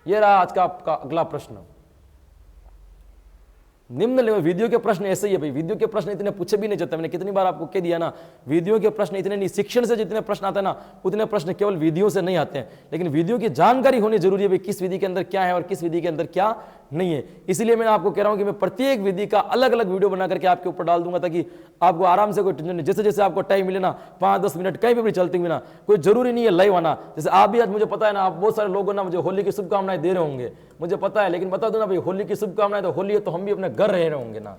यह रहा आज का आपका अगला प्रश्न। निम्न वीडियो के प्रश्न ऐसे ही है भाई। वीडियो के प्रश्न इतने पूछे भी नहीं जाते। मैंने कितनी बार आपको कह दिया ना, वीडियो के प्रश्न इतने नहीं, शिक्षण से जितने प्रश्न आते हैं ना, उतने प्रश्न केवल वीडियो से नहीं आते हैं। लेकिन वीडियो की जानकारी होनी जरूरी है भाई, किस विधि के अंदर क्या है और किस विधि के अंदर क्या नहीं है। इसीलिए मैं आपको कह रहा हूं कि मैं प्रत्येक विधि का अलग अलग वीडियो बना करके आपके ऊपर डाल दूंगा, ताकि आपको आराम से कोई टेंशन नहीं। जैसे जैसे आपको टाइम मिले ना, 5-10 मिनट कहीं भी चलते हुए ना, कोई जरूरी नहीं है लाइव आना। जैसे आप भी आज, मुझे पता है ना, आप बहुत सारे लोगों ना मुझे होली की शुभकामनाएं दे रहे होंगे, मुझे पता है। लेकिन बता दो ना भाई, होली की शुभकामनाएं, तो होली है तो हम भी अपने घर रह रहे होंगे ना,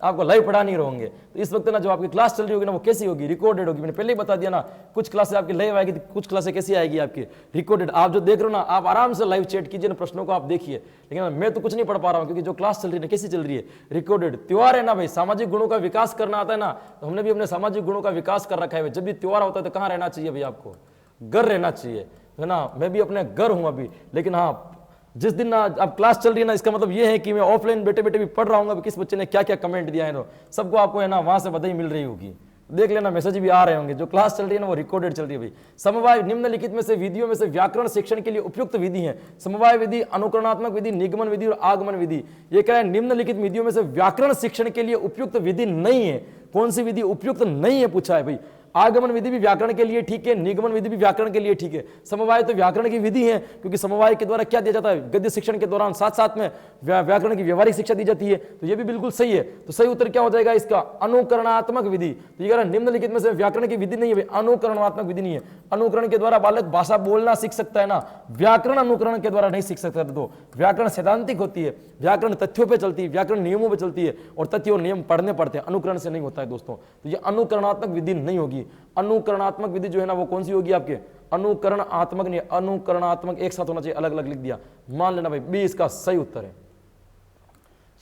आपको लाइव पढ़ा नहीं रहोगे। तो इस वक्त ना जो आपकी क्लास चल रही होगी ना, वो कैसी होगी? रिकॉर्डेड होगी। मैंने पहले ही बता दिया ना, कुछ क्लासेस आपकी लाइव आएगी, कुछ क्लासेस कैसी आएगी आपकी? रिकॉर्डेड। आप जो देख रहे हो ना, आप आराम से लाइव चैट कीजिए ना, प्रश्नों को आप देखिए। लेकिन मैं तो कुछ नहीं पढ़ पा रहा हूँ, क्योंकि जो क्लास चल रही है कैसी चल रही है? रिकॉर्डेड। त्योहार है ना भाई, सामाजिक गुणों का विकास करना आता है ना, तो हमने भी अपने सामाजिक गुणों का विकास कर रखा है। जब भी त्योहार होता है तो कहाँ रहना चाहिए भाई? आपको घर रहना चाहिए, है ना। मैं भी अपने घर हूँ अभी, लेकिन हाँ, जिस दिन ना अब क्लास चल रही है ना, इसका मतलब ये है कि मैं ऑफलाइन बैठे बैठे भी पढ़ रहा हूँ किस बच्चे ने क्या क्या कमेंट दिया है। तो सबको आपको है ना वहां से बधाई मिल रही होगी, देख लेना, मैसेज भी आ रहे होंगे। जो क्लास चल रही है ना वो रिकॉर्डेड चल रही है भाई। समवाय निम्नलिखित में से विधियों में से व्याकरण शिक्षण के लिए उपयुक्त विधि है। समवाय विधि, अनुकरणात्मक विधि, निगमन विधि और आगमन विधि। ये क्या है? निम्नलिखित विधियों में से व्याकरण शिक्षण के लिए उपयुक्त विधि नहीं है। कौन सी विधि उपयुक्त नहीं है पूछा है भाई। आगमन विधि भी व्याकरण के लिए ठीक है, निगमन विधि भी व्याकरण के लिए ठीक है। समवाय तो व्याकरण की विधि है, क्योंकि समवाय के द्वारा क्या दिया जाता है? गद्य शिक्षण के दौरान साथ साथ में व्याकरण की व्यवहारिक शिक्षा दी जाती है। तो ये भी बिल्कुल सही है। तो सही उत्तर क्या हो जाएगा इसका? अनुकरणात्मक विधि। तो ये निम्नलिखित में से व्याकरण की विधि नहीं है, अनुकरणात्मक विधि नहीं है। अनुकरण के द्वारा बालक भाषा बोलना सीख सकता है ना, व्याकरण अनुकरण के द्वारा नहीं सीख सकता। तो व्याकरण सैद्धांतिक होती है, व्याकरण तथ्यों पर चलती है, व्याकरण नियमों पर चलती है, और तथ्य और नियम पढ़ने पड़ते हैं, अनुकरण से नहीं होता है दोस्तों। तो ये अनुकरणात्मक विधि नहीं होगी। अनुकरणात्मक विधि जो है ना, वो कौन सी होगी आपके? अनुकरणात्मक नहीं, अनुकरणात्मक एक साथ होना चाहिए, अलग अलग लिख दिया, मान लेना भाई बी इसका सही उत्तर है।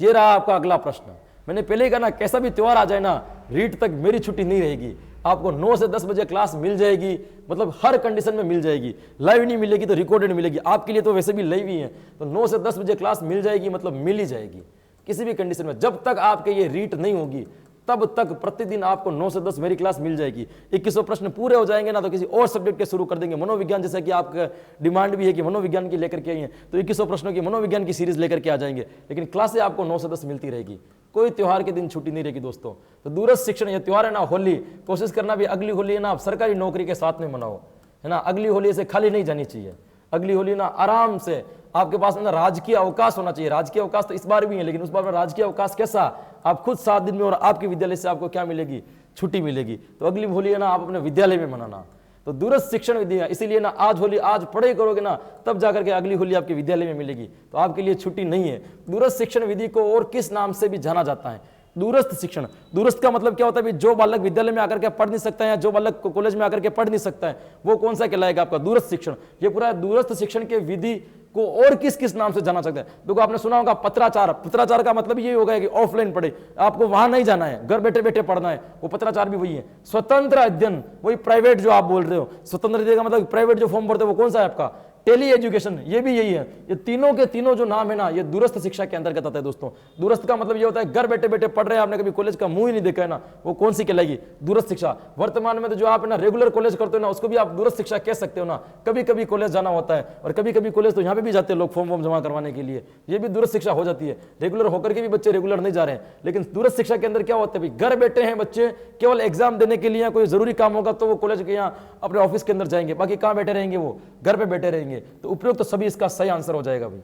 ये रहा आपका अगला प्रश्न। मैंने पहले ही कहा ना, कैसा भी त्योहार आ जाए ना, रीट तक मेरी छुट्टी नहीं रहेगी। आपको 9 से 10 बजे क्लास मिल जाएगी, मतलब हर कंडीशन में मिल जाएगी। लाइव नहीं मिलेगी तो रिकॉर्डेड मिलेगी। आपके लिए तो वैसे भी लाइव ही है, तो 9 से 10 बजे क्लास मिल जाएगी, मतलब मिल ही जाएगी किसी भी कंडीशन में। जब तक आपके ये रीट नहीं होगी तब तक प्रतिदिन आपको 9 से 10 मेरी क्लास मिल जाएगी। 2100 प्रश्न पूरे हो जाएंगे ना, तो किसी और सब्जेक्ट के शुरू कर देंगे। मनोविज्ञान, जैसा कि आपका डिमांड भी है कि मनोविज्ञान की लेकर के आइए, तो 2100 प्रश्नों की मनोविज्ञान की सीरीज लेकर के आ जाएंगे। लेकिन क्लासें आपको 9 से 10 मिलती रहेगी, कोई त्योहार के दिन छुट्टी नहीं रहेगी दोस्तों। तो दूरस्थ शिक्षण, ये त्योहार है ना होली, कोशिश करना भी अगली होली है ना आप सरकारी नौकरी के साथ में मनाओ, है ना। अगली होली ऐसे खाली नहीं जानी चाहिए, अगली होली ना आराम से आपके पास ना राजकीय अवकाश होना चाहिए। राजकीय अवकाश तो इस बार भी है, लेकिन उस बार में राजकीय अवकाश कैसा, आप खुद 7 दिन में, और आपके विद्यालय से आपको क्या मिलेगी, छुट्टी मिलेगी। तो अगली होली है ना आप अपने विद्यालय में मनाना। तो दूरस्थ शिक्षण विधि है, इसीलिए ना आज होली आज पढ़ाई करोगे ना, तब जाकर के अगली होली आपके विद्यालय में मिलेगी। तो आपके लिए छुट्टी नहीं है। दूरस्थ शिक्षण विधि को और किस नाम से भी जाना जाता है, दूरस्थ शिक्षण। दूरस्थ का मतलब क्या होता है, जो बालक विद्यालय में आकर के पढ़ नहीं सकता है, या जो बालक कॉलेज में आकर के पढ़ नहीं सकता है, वो कौन सा कहलाएगा, आपका दूरस्थ शिक्षण। ये पूरा दूरस्थ शिक्षण के विधि को और किस किस नाम से जाना सकता है। देखो आपने सुना होगा पत्राचार। पत्राचार का मतलब ये होगा कि ऑफलाइन पढ़े, आपको वहां नहीं जाना है, घर बैठे बैठे पढ़ना है, वो पत्राचार भी वही है। स्वतंत्र अध्ययन, वही प्राइवेट जो आप बोल रहे हो, स्वतंत्र अध्ययन का मतलब प्राइवेट जो फॉर्म भरते हो वो कौन सा है आपका, टेली एजुकेशन, ये भी यही है। ये तीनों के तीनों जो नाम है ना, ये दूरस्थ शिक्षा के अंतर्गत आता है दोस्तों। दूरस्थ का मतलब ये होता है घर बैठे बैठे पढ़ रहे हैं, आपने कभी कॉलेज का मुंह ही नहीं देखा है ना, वो कौन सी कहलाएगी, दूरस्थ शिक्षा। वर्तमान में तो जो आप ना रेगुलर कॉलेज करते हो ना, उसको भी आप दूरस्थ शिक्षा कह सकते हो ना। कभी कभी कॉलेज जाना होता है, और कभी कभी कॉलेज तो यहाँ पे भी जाते हैं लोग फॉर्म जमा करवाने के लिए, ये भी दूरस्थ शिक्षा हो जाती है। रेगुलर होकर के भी बच्चे रेगुलर नहीं जा रहे हैं, लेकिन दूरस्थ शिक्षा के अंदर क्या होता है, घर बैठे हैं बच्चे, केवल एग्जाम देने के लिए, कोई जरूरी काम होगा तो वो कॉलेज के यहाँ अपने ऑफिस के अंदर जाएंगे, बाकी कहाँ बैठे रहेंगे, वो घर पे बैठे रहेंगे। तो उपयुक्त सभी इसका सही आंसर हो जाएगा भाई।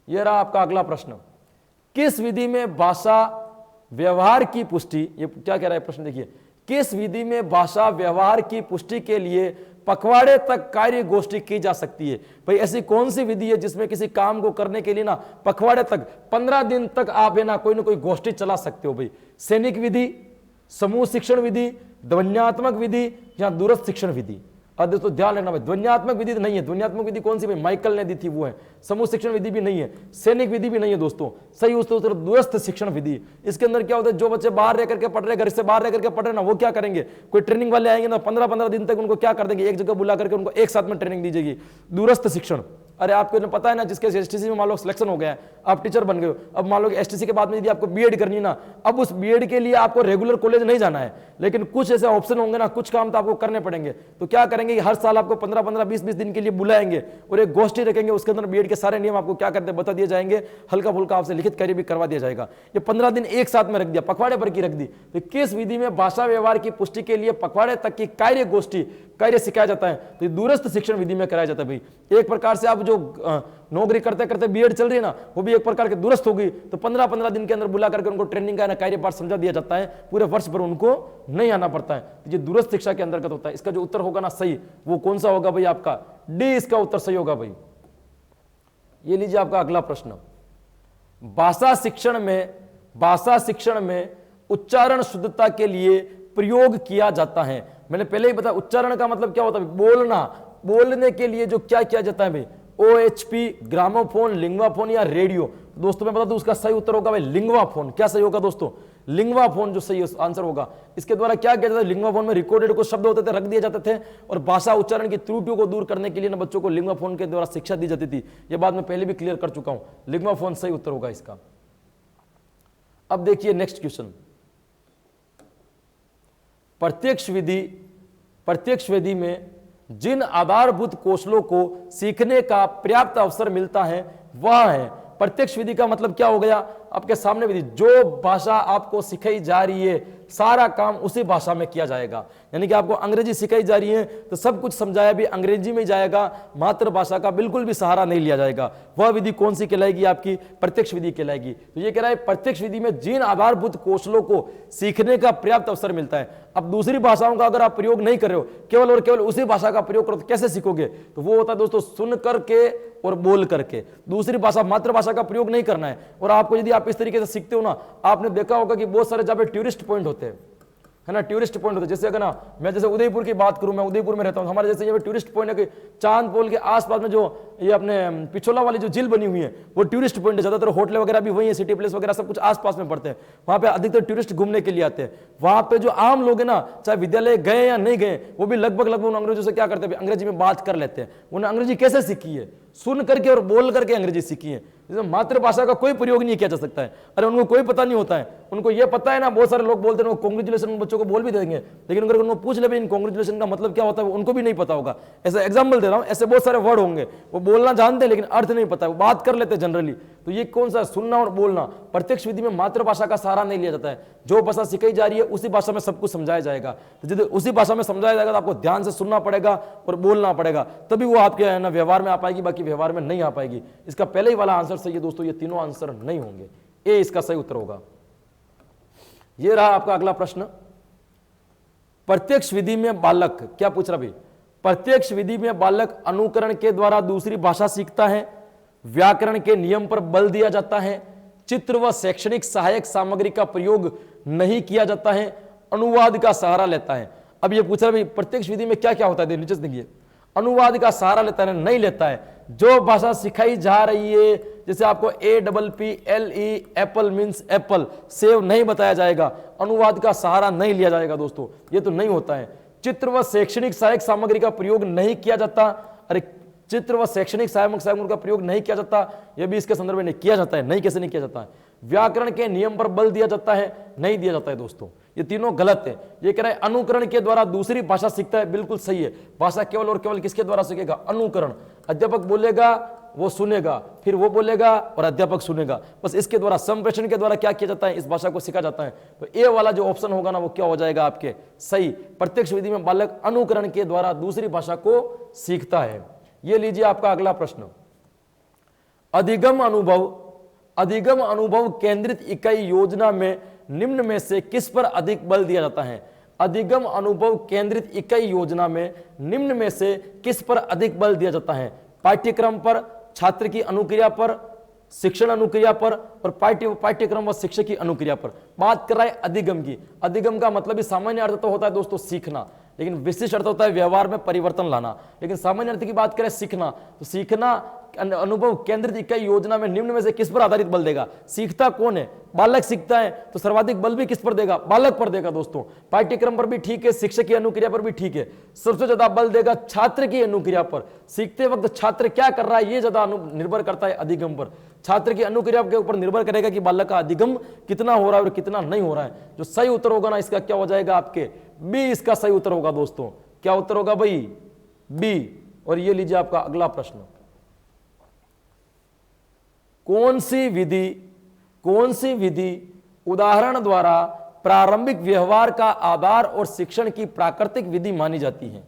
ये रहा आपका अगला प्रश्न, किस विधि में भाषा व्यवहार की पुष्टि, ये क्या कह रहा है प्रश्न देखिए, किस विधि में भाषा व्यवहार की पुष्टि के लिए पखवाड़े तक कार्य गोष्ठी की जा सकती है। भाई ऐसी कौन सी विधि है जिसमें किसी काम को करने के लिए ना पखवाड़े तक 15 दिन तक आप है ना कोई गोष्ठी चला सकते हो भाई। सैनिक विधि, समूह शिक्षण विधि, ध्वन्यात्मक विधि या दूरस्थ शिक्षण विधि। अब दोस्तों ध्यान रखना भाई, ध्वन्यात्मक विधि नहीं है। ध्वन्यात्मक विधि कौन सी भाई, माइकल ने दी थी वो है। समूह शिक्षण विधि भी नहीं है, सैनिक विधि भी नहीं है दोस्तों। सही उत्तर दूरस्थ शिक्षण विधि। इसके अंदर क्या होता है, जो बच्चे बाहर रह करके पढ़ रहे, घर से बाहर रह करके पढ़ रहे ना, वो क्या करेंगे, कोई ट्रेनिंग वाले आएंगे ना, 15-15 दिन तक उनको क्या कर देंगे, एक जगह बुला करके उनको एक साथ में ट्रेनिंग दी जाएगी। दूरस्थ शिक्षण, अरे आपको पता है ना, जिसके एसटीसी में मान लो सिलेक्शन हो गया है, आप टीचर बन गए हो, अब मान लो एसटीसी के बाद में यदि आपको बीएड करनी है ना, अब उस बीएड के लिए आपको रेगुलर कॉलेज नहीं जाना है, लेकिन कुछ ऐसे ऑप्शन होंगे ना, कुछ काम तो आपको करने पड़ेंगे। तो क्या करेंगे, हर साल आपको 15-15, 20-20 दिन के लिए बुलाएंगे और एक गोष्ठी रखेंगे, उसके अंदर बीएड के सारे नियम आपको क्या करते बता दिए जाएंगे, हल्का फुल्का आपसे लिखित कार्य भी करवा दिया जाएगा। ये 15 दिन एक साथ में रख दिया, पखवाड़े पर की रख दी। तो किस विधि में भाषा व्यवहार की पुष्टि के लिए पखवाड़े तक की कार्य गोष्ठी, कार्य सिखाया जाता है, तो दूरस्थ शिक्षण विधि में कराया जाता है भाई। एक प्रकार से आप जो नौकरी करते करते बीएड चल रही है ना, वो भी एक प्रकार के दूरस्थ होगी। तो 15-15 दिन के अंदर बुला करके उनको ट्रेनिंग का कार्य पाठ समझा दिया जाता है, पूरे वर्ष भर उनको नहीं आना पड़ता है। तो ये दूरस्थ शिक्षा के अंतर्गत होता है। इसका जो उत्तर होगा ना सही, वो कौन सा होगा भाई, आपका डी इसका उत्तर सही होगा भाई। ये लीजिए आपका अगला प्रश्न, भाषा शिक्षण में उच्चारण शुद्धता के लिए प्रयोग किया जाता है। मैंने पहले ही बताया उच्चारण का मतलब क्या होता है, बोलना। बोलने के लिए जो क्या किया जाता है भाई, OHP, ग्रामोफोन, लिंग्वाफोन या रेडियो। दोस्तों मैं बता दूं उसका सही उत्तर होगा भाई लिंग्वाफोन। क्या सही होगा दोस्तों, लिंग्वाफोन जो सही आंसर होगा। इसके द्वारा क्या किया जाता है, लिंग्वाफोन में रिकॉर्डेड कुछ शब्द होते थे, रख दिए जाते थे, और भाषा उच्चारण की त्रुटियों को दूर करने के लिए ना बच्चों को लिंग्वाफोन के द्वारा शिक्षा दी जाती थी। यह बात मैं पहले भी क्लियर कर चुका हूं, लिंग्वाफोन सही उत्तर होगा इसका। अब देखिए नेक्स्ट क्वेश्चन, प्रत्यक्ष विधि में जिन आधारभूत कौशलों को सीखने का पर्याप्त अवसर मिलता है वह है। प्रत्यक्ष विधि का मतलब क्या हो गया, आपके सामने विधि, जो भाषा आपको सिखाई जा रही है सारा काम उसी भाषा में किया जाएगा। यानी कि आपको अंग्रेजी सिखाई जा रही है तो सब कुछ समझाया भी अंग्रेजी में जाएगा, मातृभाषा का बिल्कुल भी सहारा नहीं लिया जाएगा। वह विधि कौन सी कहलाएगी, आपकी प्रत्यक्ष विधि कहलाएगी। तो ये कह रहा है प्रत्यक्ष विधि में जिन आधारभूत कौशलों को सीखने का पर्याप्त अवसर मिलता है। अब दूसरी भाषाओं का अगर आप प्रयोग नहीं कर रहे हो, केवल और केवल उसी भाषा का प्रयोग करो, तो कैसे सीखोगे, तो वो होता है दोस्तों सुन करके और बोल करके। दूसरी भाषा मातृभाषा का प्रयोग नहीं करना है। और आपको यदि आप इस तरीके से सीखते हो ना, आपने देखा होगा कि बहुत सारे जहाँ पे टूरिस्ट पॉइंट होते हैं, है ना, टूरिस्ट पॉइंट होते हैं। जैसे अगर ना मैं जैसे उदयपुर की बात करूं, मैं उदयपुर में रहता हूं, हमारे जैसे यहाँ पे टूरिस्ट पॉइंट है कि चांद पोल के आसपास में जो ये अपने पिछोला वाली जो झील बनी हुई है वो टूरिस्ट पॉइंट है। ज्यादातर होटल वगैरह भी वही है, सिटी प्लेस वगैरह सब कुछ आसपास में पड़ते हैं। वहां पे अधिकतर टूरिस्ट घूमने के लिए आते हैं। वहां पे जो आम लोग है ना, चाहे विद्यालय गए या नहीं गए, वो भी लगभग अंग्रेजों से क्या करते हैं, अंग्रेजी में बात कर लेते हैं। उन्हें अंग्रेजी कैसे सीखी है, सुन करके और बोल करके अंग्रेजी सीखी है, जिसमें मातृभाषा का कोई प्रयोग नहीं किया जा सकता है। अरे उनको कोई पता नहीं होता है, उनको ये पता है ना, बहुत सारे लोग बोलते हैं कांग्रेचुलेशन बच्चों को बोल भी देंगे, लेकिन अगर उनको पूछ ले इन कांग्रेचुलेशन का मतलब क्या होता है उनको भी नहीं पता होगा। ऐसा एग्जाम्पल दे रहा हूं, ऐसे बहुत सारे वर्ड होंगे वो बोलना जानते हैं लेकिन अर्थ नहीं पता, वो बात कर लेते जनरली। तो ये कौन सा सुनना और बोलना, प्रत्यक्ष विधि में मातृभाषा का सहारा नहीं लिया जाता है। जो भाषा सिखाई जा रही है उसी भाषा में सब कुछ समझाया जाएगा, तो यदि उसी भाषा में समझाया जाएगा तो आपको ध्यान से सुनना पड़ेगा और बोलना पड़ेगा, तभी वो आपके है ना व्यवहार में आ पाएगी, बाकी व्यवहार में नहीं आ पाएगी। इसका पहले ही वाला आंसर सही है दोस्तों, ये तीनों आंसर नहीं होंगे, ए इसका सही उत्तर होगा। ये रहा आपका अगला प्रश्न, प्रत्यक्ष विधि में बालक क्या पूछ रहा भाई, प्रत्यक्ष विधि में बालक अनुकरण के द्वारा दूसरी भाषा सीखता है, व्याकरण के नियम पर बल दिया जाता है, चित्र व शैक्षणिक सहायक सामग्री का प्रयोग नहीं किया जाता है, अनुवाद का सहारा लेता है। अब ये पूछ रहा भाई प्रत्यक्ष विधि में क्या क्या होता है, नीचे से देखिए, अनुवाद का सहारा लेता है नहीं लेता है। जो भाषा सिखाई जा रही है, जैसे आपको APPLE Apple means Apple, save नहीं बताया जाएगा, अनुवाद का सहारा नहीं लिया जाएगा दोस्तों, ये तो नहीं होता है। चित्र व शैक्षणिक सहायक सामग्री का प्रयोग नहीं किया जाता, अरे चित्र व शैक्षणिक सहायक सामग्री का प्रयोग नहीं किया जाता, यह भी इसके संदर्भ में किया जाता है, नहीं कैसे नहीं किया जाता है। व्याकरण के नियम पर बल दिया जाता है, नहीं दिया जाता है दोस्तों, ये तीनों गलत है। ये कह रहा है अनुकरण के द्वारा दूसरी भाषा सीखता है, बिल्कुल सही है। भाषा केवल और केवल किसके द्वारा सीखेगा, अनुकरण। अध्यापक बोलेगा वो सुनेगा, फिर वो बोलेगा और अध्यापक सुनेगा, बस इसके द्वारा संप्रेषण के द्वारा क्या किया जाता है, इस भाषा को सीखा जाता है। तो ए वाला जो ऑप्शन होगा ना वो क्या हो जाएगा आपके सही, प्रत्यक्ष विधि में बालक अनुकरण के द्वारा दूसरी भाषा को सीखता है। ये लीजिए आपका अगला प्रश्न, अधिगम अनुभव केंद्रित इकाई योजना में निम्न में से किस पर अधिक बल दिया जाता है। अधिगम अनुभव केंद्रित इकाई योजना में निम्न में से किस पर अधिक बल दिया जाता है, पाठ्यक्रम पर, छात्र की अनुक्रिया पर, शिक्षण अनुक्रिया पर और पाठ्यक्रम व शिक्षक की अनुक्रिया पर। बात कर रहा है अधिगम की। अधिगम का मतलब ही सामान्य अर्थ तो होता है दोस्तों सीखना, लेकिन विशिष्ट अर्थ होता है व्यवहार में परिवर्तन लाना। लेकिन सामान्य अर्थ की बात करें सीखना, तो सीखना अनुभव केंद्रित इकाई योजना में निम्न में से किस पर आधारित बल देगा, सीखता कौन है, बालक सीखता है, तो सर्वाधिक बल भी किस पर देगा, बालक पर देगा दोस्तों। पाठ्यक्रम पर भी ठीक है, शिक्षक की अनुक्रिया पर भी ठीक है, सबसे ज्यादा बल देगा छात्र की अनुक्रिया पर। सीखते वक्त छात्र क्या कर रहा है ये ज्यादा निर्भर करता है अधिगम पर। छात्र की अनुक्रिया के ऊपर निर्भर करेगा कि बालक का अधिगम कितना हो रहा है और कितना नहीं हो रहा है। जो सही उत्तर होगा ना इसका क्या हो जाएगा आपके बी, इसका सही उत्तर होगा दोस्तों। क्या उत्तर होगा भाई, बी। और ये लीजिए आपका अगला प्रश्न, कौन सी विधि उदाहरण द्वारा प्रारंभिक व्यवहार का आधार और शिक्षण की प्राकृतिक विधि मानी जाती है।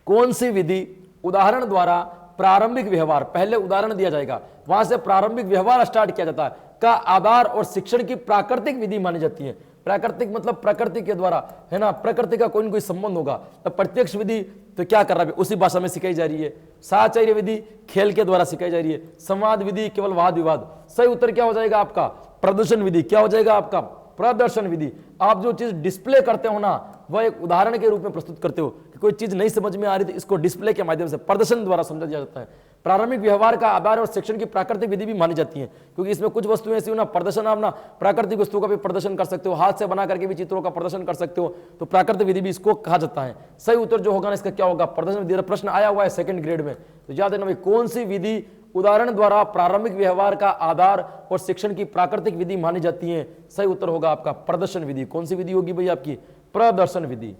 कौन सी विधि उदाहरण द्वारा प्रारंभिक व्यवहार, पहले उदाहरण दिया जाएगा, वहां से प्रारंभिक व्यवहार स्टार्ट किया जाता है, का आधार और शिक्षण की प्राकृतिक विधि मानी जाती है। प्राकृतिक मतलब प्रकृति के द्वारा, है ना, प्रकृति का कोई न कोई संबंध होगा। तो प्रत्यक्ष विधि तो क्या कर रहा है, उसी भाषा में सिखाई जा रही है। साहचर्य विधि खेल के द्वारा सिखाई जा रही है। संवाद विधि केवल वाद विवाद। सही उत्तर क्या हो जाएगा आपका, प्रदर्शन विधि। क्या हो जाएगा आपका, प्रदर्शन विधि। आप जो चीज डिस्प्ले करते हो ना वह एक उदाहरण के रूप में प्रस्तुत करते हो कि कोई चीज नहीं समझ में आ रही थी, इसको डिस्प्ले के माध्यम से प्रदर्शन द्वारा समझा जाता है। प्रारंभिक व्यवहार का आधार और शिक्षण की प्राकृतिक विधि भी मानी जाती है, क्योंकि इसमें कुछ वस्तुएं ऐसी हो ना, प्रदर्शन आप ना प्राकृतिक वस्तुओं का भी प्रदर्शन कर सकते हो, हाथ से बना करके भी चित्रों का प्रदर्शन कर सकते हो, तो प्राकृतिक विधि भी इसको कहा जाता है। सही उत्तर जो होगा ना इसका क्या होगा, प्रदर्शन विधि। प्रश्न आया हुआ है सेकंड ग्रेड में, तो याद रखना भाई कौन सी विधि उदाहरण द्वारा प्रारंभिक व्यवहार का आधार और शिक्षण की प्राकृतिक विधि मानी जाती है। सही उत्तर होगा आपका प्रदर्शन विधि। कौन सी विधि होगी भाई आपकी, प्रदर्शन विधि।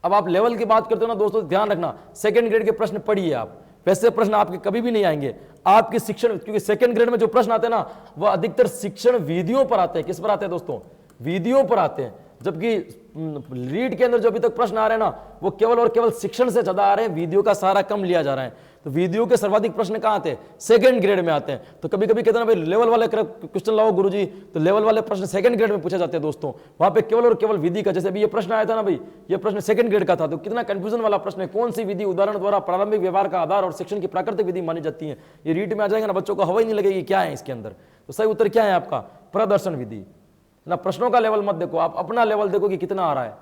अब आप लेवल की बात करते हो ना दोस्तों, ध्यान रखना सेकंड ग्रेड के प्रश्न पढ़िए आप, वैसे प्रश्न आपके कभी भी नहीं आएंगे आपके शिक्षण, क्योंकि सेकंड ग्रेड में जो प्रश्न आते हैं ना वह अधिकतर शिक्षण विधियों पर आते हैं। किस पर आते हैं दोस्तों, विधियों पर आते हैं। जबकि रीड के अंदर जो अभी तक प्रश्न आ रहे हैं ना वो केवल और केवल शिक्षण से ज्यादा आ रहे हैं, विधियों का सहारा कम लिया जा रहा है। तो विधियों के सर्वाधिक प्रश्न कहां आते हैं, सेकंड ग्रेड में आते हैं। तो कभी कभी कहते हैं भाई लेवल वाले क्वेश्चन लाओ गुरुजी, तो लेवल वाले प्रश्न सेकंड ग्रेड में पूछे जाते हैं दोस्तों। वहां पे केवल और केवल विधि का, जैसे अभी ये प्रश्न आया था ना भाई, ये प्रश्न सेकंड ग्रेड का था, तो कितना कंफ्यूजन वाला प्रश्न है। कौन सी विधि उदाहरण द्वारा प्रारंभिक व्यवहार का आधार और शिक्षण की प्राकृतिक विधि मानी जाती है, ये रीड में आ जाएगा ना, बच्चों को हवा ही नहीं लगेगी क्या है इसके अंदर। तो सही उत्तर क्या है आपका, प्रदर्शन विधि ना। प्रश्नों का लेवल मत देखो, आप अपना लेवल देखो कि कितना आ रहा है।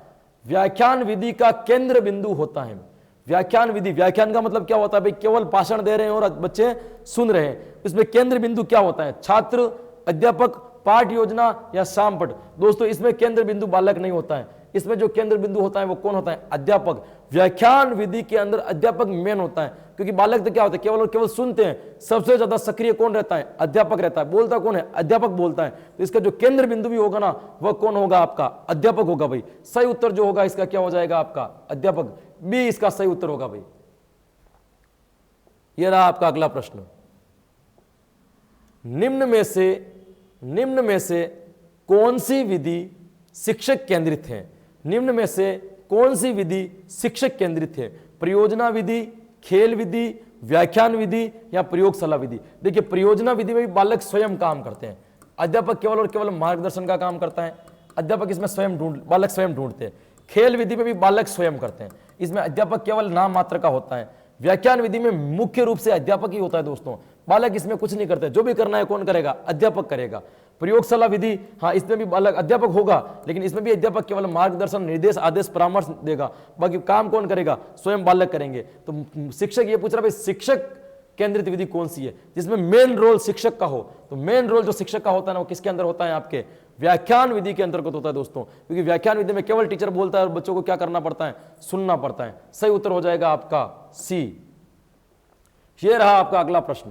व्याख्यान विधि का केंद्र बिंदु होता है। व्याख्यान विधि, व्याख्यान का मतलब क्या होता है भाई, केवल भाषण दे रहे हैं और बच्चे सुन रहे हैं। इसमें केंद्र बिंदु क्या होता है, छात्र, अध्यापक, पाठ योजना या शामपट। दोस्तों इसमें केंद्र बिंदु बालक नहीं होता है, इसमें जो केंद्र बिंदु होता है वो कौन होता है? अध्यापक। व्याख्यान विधि के अंदर अध्यापक मेन होता है, क्योंकि बालक तो क्या होता है, केवल और केवल सुनते हैं। सबसे ज्यादा सक्रिय कौन रहता है? अध्यापक रहता है। बोलता कौन है? अध्यापक बोलता है। तो इसका जो केंद्र बिंदु भी होगा ना, वह कौन होगा? आपका अध्यापक होगा भाई। सही उत्तर जो होगा इसका क्या हो जाएगा? आपका अध्यापक। बी इसका सही उत्तर होगा भाई। यह रहा आपका अगला प्रश्न। निम्न में से कौन सी विधि शिक्षक केंद्रित है? निम्न में से कौन सी विधि शिक्षक केंद्रित है? परियोजना विधि, खेल विधि, व्याख्यान विधि या प्रयोगशाला विधि? देखिए, परियोजना विधि में भी बालक स्वयं काम करते हैं। अध्यापक केवल और केवल मार्गदर्शन का काम करता है। अध्यापक इसमें बालक स्वयं ढूंढते हैं। खेल विधि में भी बालक स्वयं करते हैं, इसमें अध्यापक केवल नाम मात्र का होता है। व्याख्यान विधि में मुख्य रूप से अध्यापक ही होता है दोस्तों, बालक इसमें कुछ नहीं करते। जो भी करना है कौन करेगा? अध्यापक करेगा। प्रयोगशाला विधि, हाँ, इसमें भी बालक अध्यापक होगा, लेकिन इसमें भी अध्यापक केवल मार्गदर्शन, निर्देश, आदेश, परामर्श देगा। बाकी काम कौन करेगा? स्वयं बालक करेंगे। तो शिक्षक ये पूछ रहा है, शिक्षक केंद्रित विधि कौन सी है जिसमें मेन रोल शिक्षक का हो? तो मेन रोल जो शिक्षक का होता है ना, वो किसके अंदर होता है? आपके व्याख्यान विधि के अंतर्गत होता है दोस्तों, क्योंकि व्याख्यान विधि में केवल टीचर बोलता है और बच्चों को क्या करना पड़ता है? सुनना पड़ता है। सही उत्तर हो जाएगा आपका सी। ये रहा आपका अगला प्रश्न।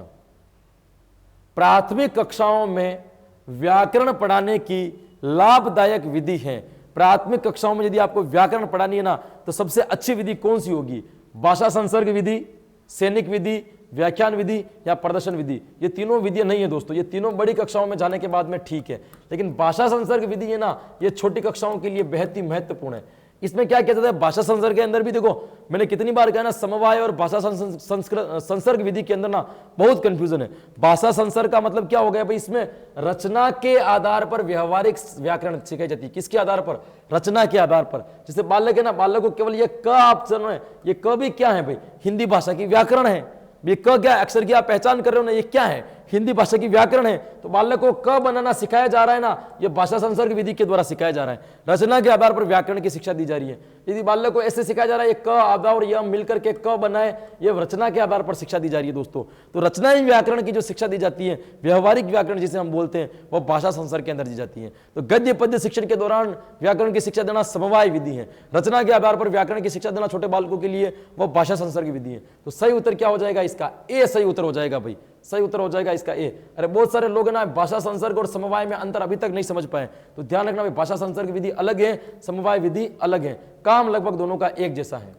प्राथमिक कक्षाओं में व्याकरण पढ़ाने की लाभदायक विधि है। प्राथमिक कक्षाओं में यदि आपको व्याकरण पढ़ानी है ना, तो सबसे अच्छी विधि कौन सी होगी? भाषा संसर्ग विधि, सैनिक विधि, व्याख्यान विधि या प्रदर्शन विधि? ये तीनों विधियां नहीं है दोस्तों, ये तीनों बड़ी कक्षाओं में जाने के बाद में ठीक है, लेकिन भाषा संसर्ग विधि है ना, ये छोटी कक्षाओं के लिए बेहद ही महत्वपूर्ण है। इसमें क्या किया जाता है? भाषा संसर्ग के अंदर भी देखो, मैंने कितनी बार कहा ना, समवाय और भाषा संसर्ग विधि के अंदर ना बहुत कंफ्यूजन है। भाषा संसर्ग का मतलब क्या हो गया भाई? इसमें रचना के आधार पर व्यवहारिक व्याकरण सिखाई जाती है। किसके आधार पर? रचना के आधार पर। जैसे बालक है ना, बालक को केवल ये क आप चल रहे हैं, ये क भी क्या है भाई? हिंदी भाषा की व्याकरण है। ये क क्या अक्षर की आप पहचान कर रहे हो ना, ये क्या है? हिंदी भाषा की व्याकरण है। तो बालक को क बनाना सिखाया जा रहा है ना, ये भाषा संसर्ग विधि के द्वारा सिखाया जा रहा है। रचना के आधार पर व्याकरण की शिक्षा दी जा रही है। यदि बालक को ऐसे सिखाया जा रहा है, ये क आधा और यह मिलकर के क बनाए, ये रचना के आधार पर शिक्षा दी जा रही है दोस्तों। तो रचना ही व्याकरण की जो शिक्षा दी जाती है, व्यवहारिक व्याकरण जिसे हम बोलते हैं, वो भाषा संसर्ग के अंदर दी जाती है। तो गद्य पद्य शिक्षण के दौरान व्याकरण की शिक्षा देना समवाय विधि है। रचना के आधार पर व्याकरण की शिक्षा देना छोटे बालकों के लिए वो भाषा संसर्ग विधि है। तो सही उत्तर क्या हो जाएगा? इसका ए सही उत्तर हो जाएगा भाई। सही उत्तर हो जाएगा इसका ए। अरे बहुत सारे लोग ना भाषा संसर्ग और समवाय में अंतर अभी तक नहीं समझ पाए, तो ध्यान रखना भाई, भाषा संसर्ग विधि अलग है, समवाय विधि अलग है, काम लगभग दोनों का एक जैसा है।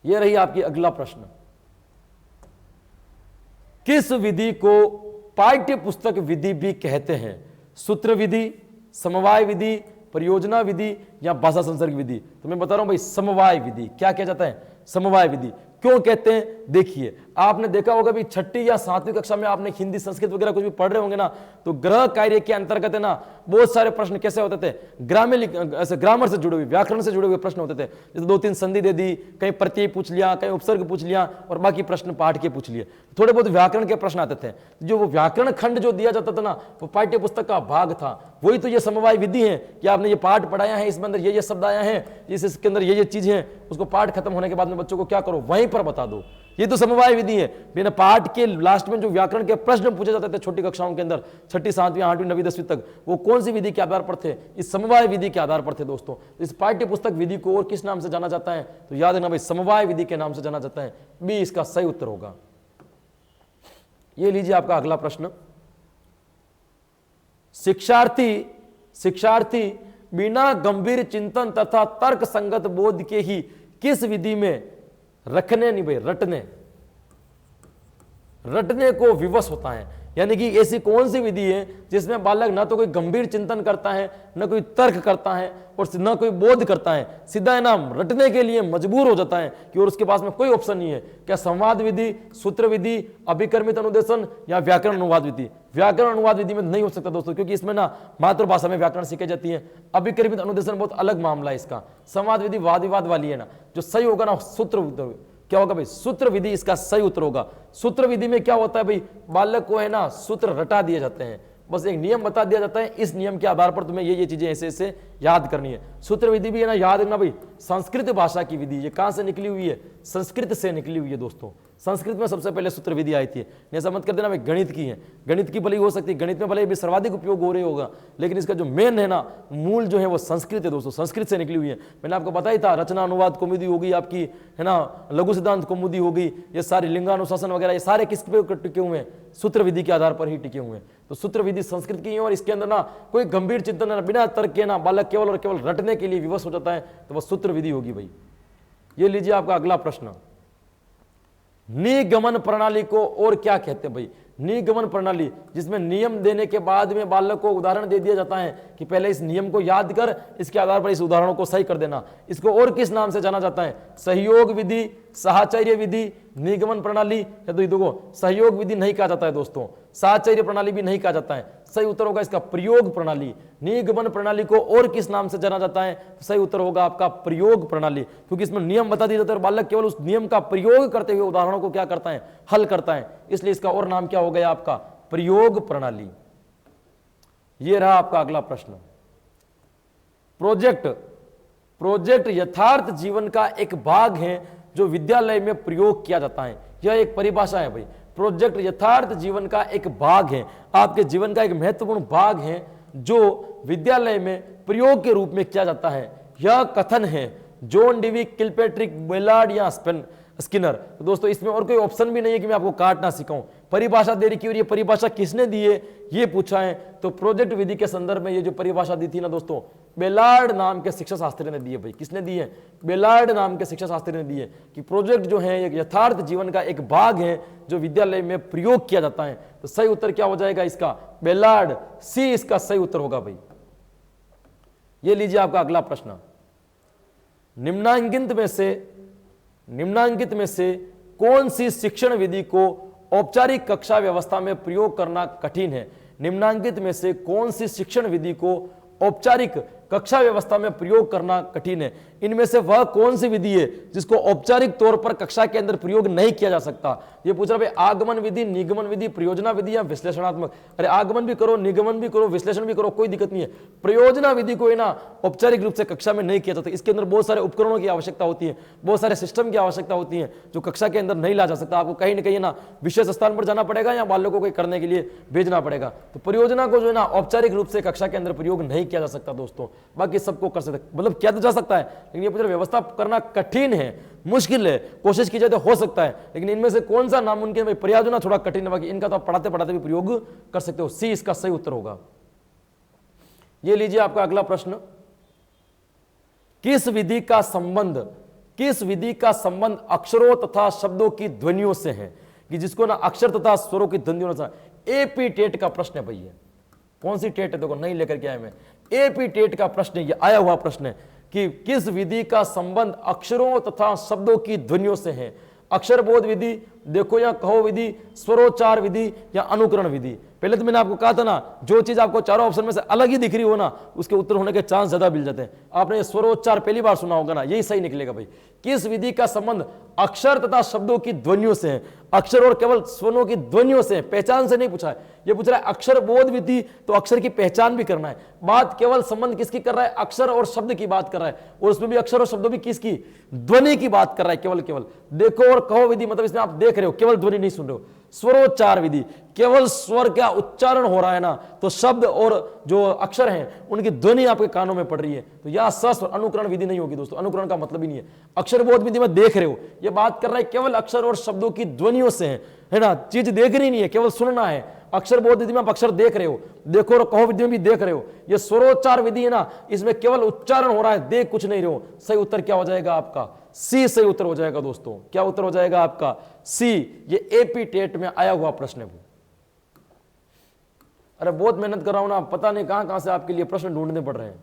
यह रही आपकी अगला प्रश्न। किस विधि को पाठ्य पुस्तक विधि भी कहते हैं? सूत्र विधि, समवाय विधि, परियोजना विधि या भाषा संसर्ग विधि? तो मैं बता रहा हूं भाई, समवाय विधि। क्या किया जाता है? समवाय विधि। क्यों कहते हैं? देखिए, आपने देखा होगा भी 6ठी या 7वीं कक्षा में आपने हिंदी, संस्कृत वगैरह कुछ भी पढ़ रहे होंगे ना, तो गृह कार्य के अंतर्गत है ना, बहुत सारे प्रश्न कैसे होते थे? ग्रामर से जुड़े हुए, व्याकरण से जुड़े हुए प्रश्न होते थे। जैसे 2-3 संधि दे दी, कहीं प्रत्यय पूछ लिया, कहीं उपसर्ग पूछ लिया और बाकी प्रश्न पाठ के पूछ लिए। थोड़े बहुत व्याकरण के प्रश्न आते थे। जो वो व्याकरण खंड जो दिया जाता था ना, वो पाठ्य पुस्तक का भाग था। वही तो ये समवाय विधि है कि आपने ये पाठ पढ़ाया है, इसमें अंदर ये शब्द आया है, इसके अंदर ये चीज है, उसको पाठ खत्म होने के बाद में बच्चों को क्या करो? वहीं पर बता दो। ये तो समवाय विधि है। बिना पाठ के लास्ट में जो व्याकरण के प्रश्न पूछे जाते थे छोटी कक्षाओं के अंदर, 6ठी, 7वीं, 8वीं, 9वीं, 10वीं तक, वो कौन सी विधि के आधार पर थे? इस समवाय विधि के आधार पर थे दोस्तों। इस पाठ्य पुस्तक विधि को और किस नाम से जाना जाता है? तो याद रखना भाई, समवाय विधि के नाम से जाना जाता है। बी इसका सही उत्तर होगा। ये लीजिए आपका अगला प्रश्न। शिक्षार्थी बिना गंभीर चिंतन तथा तर्क संगत बोध के ही किस विधि में रटने को विवश होता है? यानी कि ऐसी कौन सी विधि है जिसमें बालक ना तो कोई गंभीर चिंतन करता है, न कोई तर्क करता है और न कोई बोध करता है, सीधा है ना रटने के लिए मजबूर हो जाता है कि और उसके पास में कोई ऑप्शन नहीं है? क्या संवाद विधि, सूत्र विधि, अभिकर्मित अनुदेशन या व्याकरण अनुवाद विधि? व्याकरण अनुवाद विधि में नहीं हो सकता दोस्तों, क्योंकि इसमें ना मातृभाषा में व्याकरण सीखी जाती है। अभिकर्मित अनुदेशन बहुत अलग मामला है इसका। संवाद विधि वाद विवाद वाली है ना। जो सही होगा ना सूत्र, क्या होगा भाई? सूत्र विधि इसका सही उत्तर होगा। सूत्र विधि में क्या होता है भाई? बालक को है ना सूत्र रटा दिए जाते हैं, बस एक नियम बता दिया जाता है, इस नियम के आधार पर तुम्हें ये चीजें ऐसे ऐसे याद करनी है। सूत्र विधि भी है ना, याद रखना भाई, संस्कृत भाषा की विधि। ये कहां से निकली हुई है? संस्कृत से निकली हुई है दोस्तों। संस्कृत में सबसे पहले सूत्र विधि आई थी। ऐसा मत कर देना भाई गणित की है, गणित की भले ही हो सकती है, गणित में भले भी सर्वाधिक उपयोग हो रही होगा, लेकिन इसका जो मेन है ना, मूल जो है वो संस्कृत है दोस्तों, संस्कृत से निकली हुई है। मैंने आपको बताया था, रचना अनुवाद कौमुदी होगी आपकी, है ना, लघु सिद्धांत कौमुदी होगी, ये सारी लिंगानुशासन वगैरह, ये सारे किस पे टिके हुए हैं? सूत्र विधि के आधार पर ही टिके हुए हैं। तो सूत्र विधि संस्कृत की है, और इसके अंदर ना कोई गंभीर चिंतन ना, बिना तर्क के ना बालक केवल और केवल रटने के लिए विवश हो जाता है, तो वह सूत्र विधि होगी भाई। ये लीजिए आपका अगला प्रश्न, निगमन प्रणाली को और क्या कहते हैं भाई? निगमन प्रणाली, जिसमें नियम देने के बाद में बालक को उदाहरण दे दिया जाता है कि पहले इस नियम को याद कर, इसके आधार पर इस उदाहरणों को सही कर देना। इसको और किस नाम से जाना जाता है? सहयोग विधि, साहचर्य विधि, निगमन प्रणाली, या तो देखो सहयोग विधि नहीं कहा जाता है दोस्तों, साहचर्य प्रणाली भी नहीं कहा जाता है। सही उत्तर होगा इसका प्रयोग प्रणाली। निगमन प्रणाली को और किस नाम से जाना जाता है? सही उत्तर होगा आपका प्रयोग प्रणाली, क्योंकि इसमें नियम बता दिए जाते हैं और बालक केवल उस नियम का प्रयोग करते हुए उदाहरणों को क्या करता है? हल करता है। इसलिए इसका और नाम क्या हो गया आपका? प्रयोग प्रणाली। यह रहा आपका अगला प्रश्न। प्रोजेक्ट, प्रोजेक्ट यथार्थ जीवन का एक भाग है जो विद्यालय में प्रयोग किया जाता है। यह एक परिभाषा है भाई। प्रोजेक्ट यथार्थ जीवन का एक भाग है, आपके जीवन का एक महत्वपूर्ण भाग है जो विद्यालय में प्रयोग के रूप में किया जाता है। यह कथन है जॉन डीवी, किलपेट्रिक, बेलार्ड या स्किनर। तो दोस्तों इसमें और कोई ऑप्शन भी नहीं है कि मैं आपको काटना सिखाऊं। परिभाषा दे रखी, और ये परिभाषा किसने दी है ये पूछा है, तो प्रोजेक्ट विधि के संदर्भ में ये जो परिभाषा दी थी ना दोस्तों, बेलार्ड नाम के शिक्षा शास्त्री ने दी है भाई। किसने दी है? बेलार्ड नाम के शिक्षा शास्त्री ने दी है कि प्रोजेक्ट जो है एक यथार्थ जीवन का एक भाग है जो विद्यालय में प्रयोग किया जाता है। तो सही उत्तर क्या हो जाएगा इसका? बेलार्ड, सी इसका सही उत्तर होगा भाई। ये लीजिए आपका अगला प्रश्न, निम्नांकित में से कौन सी शिक्षण विधि को औपचारिक कक्षा व्यवस्था में प्रयोग करना कठिन है? निम्नांकित में से कौन सी शिक्षण विधि को औपचारिक कक्षा व्यवस्था में प्रयोग करना कठिन है? इनमें से वह कौन सी विधि है जिसको औपचारिक तौर पर कक्षा के अंदर प्रयोग नहीं किया जा सकता? ये पूछ रहा भाई, आगमन विधि, निगमन विधि, प्रयोजना विधि या विश्लेषणात्मक। अरे आगमन भी करो, निगमन भी करो, विश्लेषण भी करो, कोई दिक्कत नहीं है। प्रयोजना विधि को है ना औपचारिक रूप से कक्षा में नहीं किया जाता। इसके अंदर बहुत सारे उपकरणों की आवश्यकता होती है, बहुत सारे सिस्टम की आवश्यकता होती है जो कक्षा के अंदर नहीं ला जा सकता। आपको कहीं ना कहीं ना विशेष स्थान पर जाना पड़ेगा या बालकों को करने के लिए भेजना पड़ेगा। तो परियोजना को जो है ना औपचारिक रूप से कक्षा के अंदर प्रयोग नहीं किया जा सकता दोस्तों, बाकी सबको कर सकते, मतलब किया तो जा सकता है, लेकिन ये पूरी व्यवस्था करना कठिन है, मुश्किल है। कोशिश की जाए तो हो सकता है, लेकिन इनमें से कौन सा नामुमकिन है? प्रयोजना थोड़ा कठिन है, बाकी इनका तो आप पढ़ाते पढ़ाते भी प्रयोग कर सकते हो। सी इसका सही उत्तर होगा। ये लीजिए आपका अगला प्रश्न, किस विधि का संबंध अक्षरों तथा शब्दों की ध्वनियों से है? कि जिसको ना अक्षर तथा स्वरों की ध्वनियों से, एपी टेट का प्रश्न है भैया। कौन सी टेट है? देखो नहीं लेकर के आया मैं, एपी टेट का प्रश्न, ये आया हुआ प्रश्न है कि किस विधि का संबंध अक्षरों तथा शब्दों की ध्वनियों से है? अक्षरबोध विधि, देखो या कहो विधि, स्वरोच्चार विधि या अनुकरण विधि। पहले तो मैंने आपको कहा था ना, जो चीज आपको चारों ऑप्शन में से अलग ही दिख रही हो ना, उसके उत्तर होने के चांस ज्यादा मिल जाते हैं। आपने ये स्वरोच्चार पहली बार सुना होगा ना, यही सही निकलेगा भाई। किस विधि का संबंध अक्षर तथा शब्दों की ध्वनियों से है? अक्षर और केवल स्वरों की ध्वनियों से, पहचान से नहीं पूछा है। ये पूछ रहा है अक्षर बोध विधि, तो अक्षर की पहचान भी करना है। बात केवल संबंध किसकी कर रहा है? अक्षर और शब्द की बात कर रहा है, और उसमें भी अक्षर और शब्दों भी किसकी? ध्वनि की बात कर रहा है केवल। देखो और कहो विधि, मतलब इसमें आप देख रहे हो, केवल ध्वनि नहीं सुन रहे हो। स्वरोच्चार विधि, केवल स्वर का उच्चारण हो रहा है ना, तो शब्द और जो अक्षर हैं उनकी ध्वनि आपके कानों में पड़ रही है, तो यह सस्वर। अनुकरण विधि नहीं होगी दोस्तों, अनुकरण का मतलब ही नहीं है। अक्षरबोध विधि में देख रहे हो, ये बात कर रहा है केवल अक्षर और शब्दों की ध्वनियों से है ना, चीज देख रही नहीं है, केवल सुनना है। अक्षरबोध विधि में आप अक्षर देख रहे हो, देखो और कहो विधि में भी देख रहे हो। ये स्वरोच्चार विधि है ना, इसमें केवल उच्चारण हो रहा है, देख कुछ नहीं रहे हो। सही उत्तर क्या हो जाएगा आपका? सी सही उत्तर हो जाएगा दोस्तों। क्या उत्तर हो जाएगा आपका? सी। ये एपी टेट में आया हुआ प्रश्न है। अरे बहुत मेहनत कर रहा हूं ना, पता नहीं कहां से आपके लिए प्रश्न ढूंढने पड़ रहे हैं।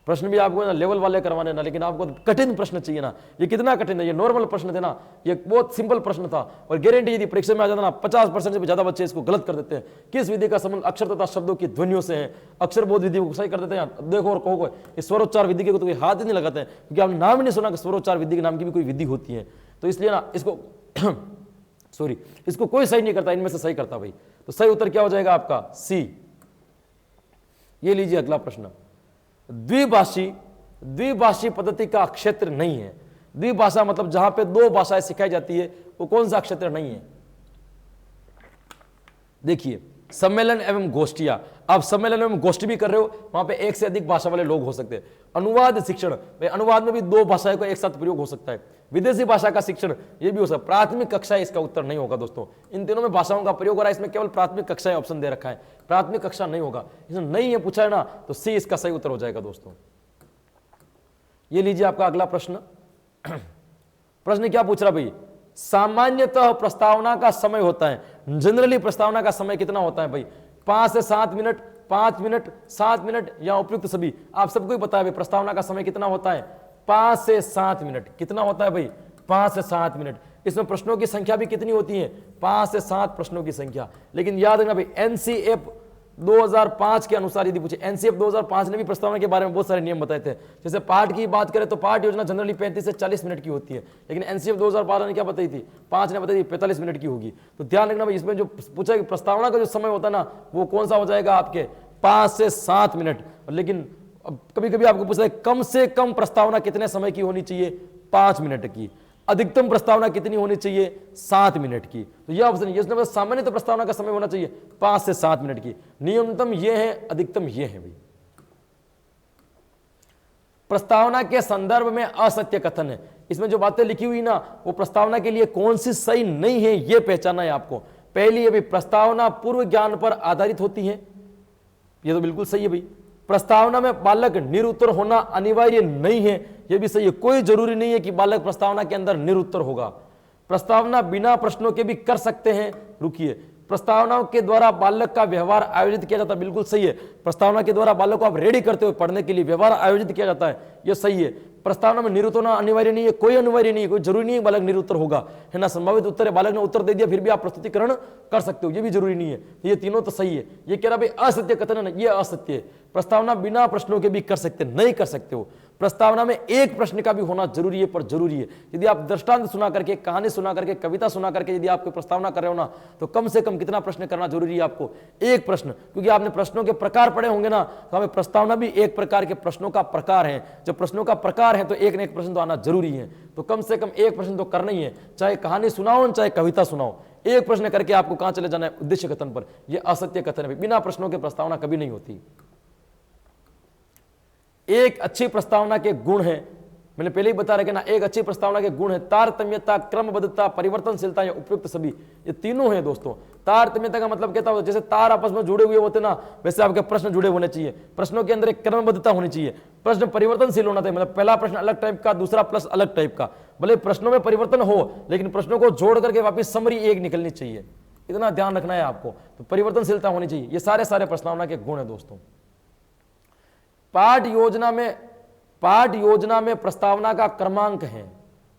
प्रश्न भी आपको ना लेवल वाले करवाने ना, लेकिन आपको कठिन प्रश्न चाहिए ना। ये कितना कठिन है? ये नॉर्मल प्रश्न थे ना, ये बहुत सिंपल प्रश्न था, और गारंटी यदि परीक्षा में आ जाता ना 50% से भी ज्यादा बच्चे इसको गलत कर देते हैं। किस विधि का संबंध अक्षर तथा शब्दों की ध्वनियों से है? अक्षरबोध विधि को सही कर देते हैं। देखो और कहो, इस स्वरोच्चार विधि के तो कोई हाथ ही नहीं लगाते हैं, क्योंकि आपने नाम ही नहीं सुना कि स्वरोच्चार विधि के नाम की भी कोई विधि होती है। तो इसलिए ना इसको सॉरी, इसको कोई सही नहीं करता, इनमें से सही करता भाई। तो सही उत्तर क्या हो जाएगा आपका? सी। ये लीजिए अगला प्रश्न, द्विभाषी पद्धति का क्षेत्र नहीं है। द्विभाषा मतलब जहां पे दो भाषाएं सिखाई जाती है, वो कौन सा क्षेत्र नहीं है? देखिए, सम्मेलन एवं गोष्ठियां, आप सम्मेलन एवं गोष्ठी भी कर रहे हो, वहां पे एक से अधिक भाषा वाले लोग हो सकते हैं। अनुवाद शिक्षण, भाई अनुवाद में भी दो भाषाओं का एक साथ प्रयोग हो सकता है। विदेशी भाषा का शिक्षण, ये भी हो सकता है। प्राथमिक कक्षा इसका उत्तर नहीं होगा दोस्तों। इन तीनों में भाषाओं का प्रयोग हो रहा है, इसमें केवल प्राथमिक कक्षा ऑप्शन दे रखा है, प्राथमिक कक्षा नहीं होगा। इसमें नहीं है पूछा है ना, तो सी इसका सही उत्तर हो जाएगा दोस्तों। ये लीजिए आपका अगला प्रश्न। प्रश्न क्या पूछ रहा भाई, सामान्यतः प्रस्तावना का समय होता है, जनरली प्रस्तावना का समय कितना होता है भाई? 5 से 7 मिनट, 5 मिनट, 7 मिनट या उपयुक्त सभी? आप सबको ही पता है भाई प्रस्तावना का समय कितना होता है, 5 से 7 मिनट। कितना होता है भाई? 5 से 7 मिनट। इसमें प्रश्नों की संख्या भी कितनी होती है? 5 से 7 प्रश्नों की संख्या। लेकिन याद रखना भाई, एनसीएफ 2005 के अनुसार यदि पूछे, एनसीएफ 2005 ने भी प्रस्तावना के बारे में बहुत सारे नियम बताए थे। जैसे पाठ की बात करें तो पाठ योजना जनरली 35 से 40 मिनट की होती है, लेकिन एनसीएफ 2012 ने क्या बताई थी? 5 ने बताई थी 45 मिनट की होगी। तो ध्यान रखना भाई, इसमें जो पूछा कि प्रस्तावना का जो समय होता है ना, वो कौन सा हो जाएगा आपके? 5 से 7 मिनट। लेकिन कभी कभी आपको पूछा है कम से कम प्रस्तावना कितने समय की होनी चाहिए? 5 मिनट की। अधिकतम प्रस्तावना कितनी होनी चाहिए? 7 मिनट की। तो यह ऑप्शन है। इसमें सामान्य तो प्रस्तावना का समय होना चाहिए 5 से 7 मिनट की। न्यूनतम यह है, अधिकतम यह है भाई। प्रस्तावना के संदर्भ में असत्य कथन है। इसमें जो बातें लिखी हुई ना, वो प्रस्तावना के लिए कौन सी सही नहीं है, यह पहचानना है आपको। पहली है भाई, प्रस्तावना पूर्व ज्ञान पर आधारित होती है, यह तो बिल्कुल सही है भाई। प्रस्तावना में बालक निरुत्तर होना अनिवार्य नहीं है, यह भी सही है। कोई जरूरी नहीं है कि बालक प्रस्तावना के अंदर निरुत्तर होगा। प्रस्तावना बिना प्रश्नों के भी कर सकते हैं। रुकिए, प्रस्तावनाओं के द्वारा बालक का व्यवहार आयोजित किया जाता है, बिल्कुल सही है। प्रस्तावना के द्वारा बालक को आप रेडी करते हो पढ़ने के लिए, व्यवहार आयोजित किया जाता है, यह सही है। प्रस्तावना में निरुत्तर होना अनिवार्य नहीं है, कोई अनिवार्य नहीं है, कोई जरूरी नहीं है बालक निरुत्तर होगा, है ना। संभावित उत्तर है, बालक ने उत्तर दे दिया फिर भी आप प्रस्तुतिकरण कर सकते हो, ये भी जरूरी नहीं है। ये तीनों तो सही है। ये कह रहा भाई असत्य कथन है, ये असत्य है। प्रस्तावना बिना प्रश्नों के भी कर सकते, नहीं कर सकते हो। प्रस्तावना में एक प्रश्न का भी होना जरूरी है, पर जरूरी है। यदि आप दृष्टांत सुना करके, कहानी सुना करके, कविता सुना करके यदि आप कोई प्रस्तावना कर रहे हो ना, तो कम से कम कितना प्रश्न करना जरूरी है आपको? एक प्रश्न। क्योंकि आपने प्रश्नों के प्रकार पढ़े होंगे ना, तो हमें प्रस्तावना भी एक प्रकार के प्रश्नों का प्रकार है। जब प्रश्नों का प्रकार है तो एक न एक प्रश्न तो आना जरूरी है। तो कम से कम एक प्रश्न तो करना ही है, चाहे कहानी सुनाओ चाहे कविता सुनाओ। एक प्रश्न करके आपको कहां चले जाना है? उद्देश्य कथन पर। यह असत्य कथन है, बिना प्रश्नों के प्रस्तावना कभी नहीं होती। एक अच्छी प्रस्तावना के गुण है, मैंने पहले ही बता रखा ना, एक अच्छी प्रस्तावना के गुण है तारतम्यता, क्रमबद्धता, परिवर्तनशीलता या उपयुक्त सभी। ये तीनों हैं दोस्तों। तारतम्यता का मतलब कहता है जैसे तार आपस में जुड़े हुए होते ना, वैसे आपके प्रश्न जुड़े होने चाहिए। प्रश्नों के अंदर एक क्रमबद्धता होनी चाहिए। प्रश्न परिवर्तनशील होना चाहिए, मतलब पहला प्रश्न अलग टाइप का, दूसरा प्लस अलग टाइप का। भले प्रश्नों में परिवर्तन हो, लेकिन प्रश्नों को जोड़ करके वापिस समरी एक निकलनी चाहिए। इतना ध्यान रखना है आपको। तो परिवर्तनशीलता होनी चाहिए। ये सारे प्रस्तावना के गुण है दोस्तों। पाठ योजना में प्रस्तावना का क्रमांक है।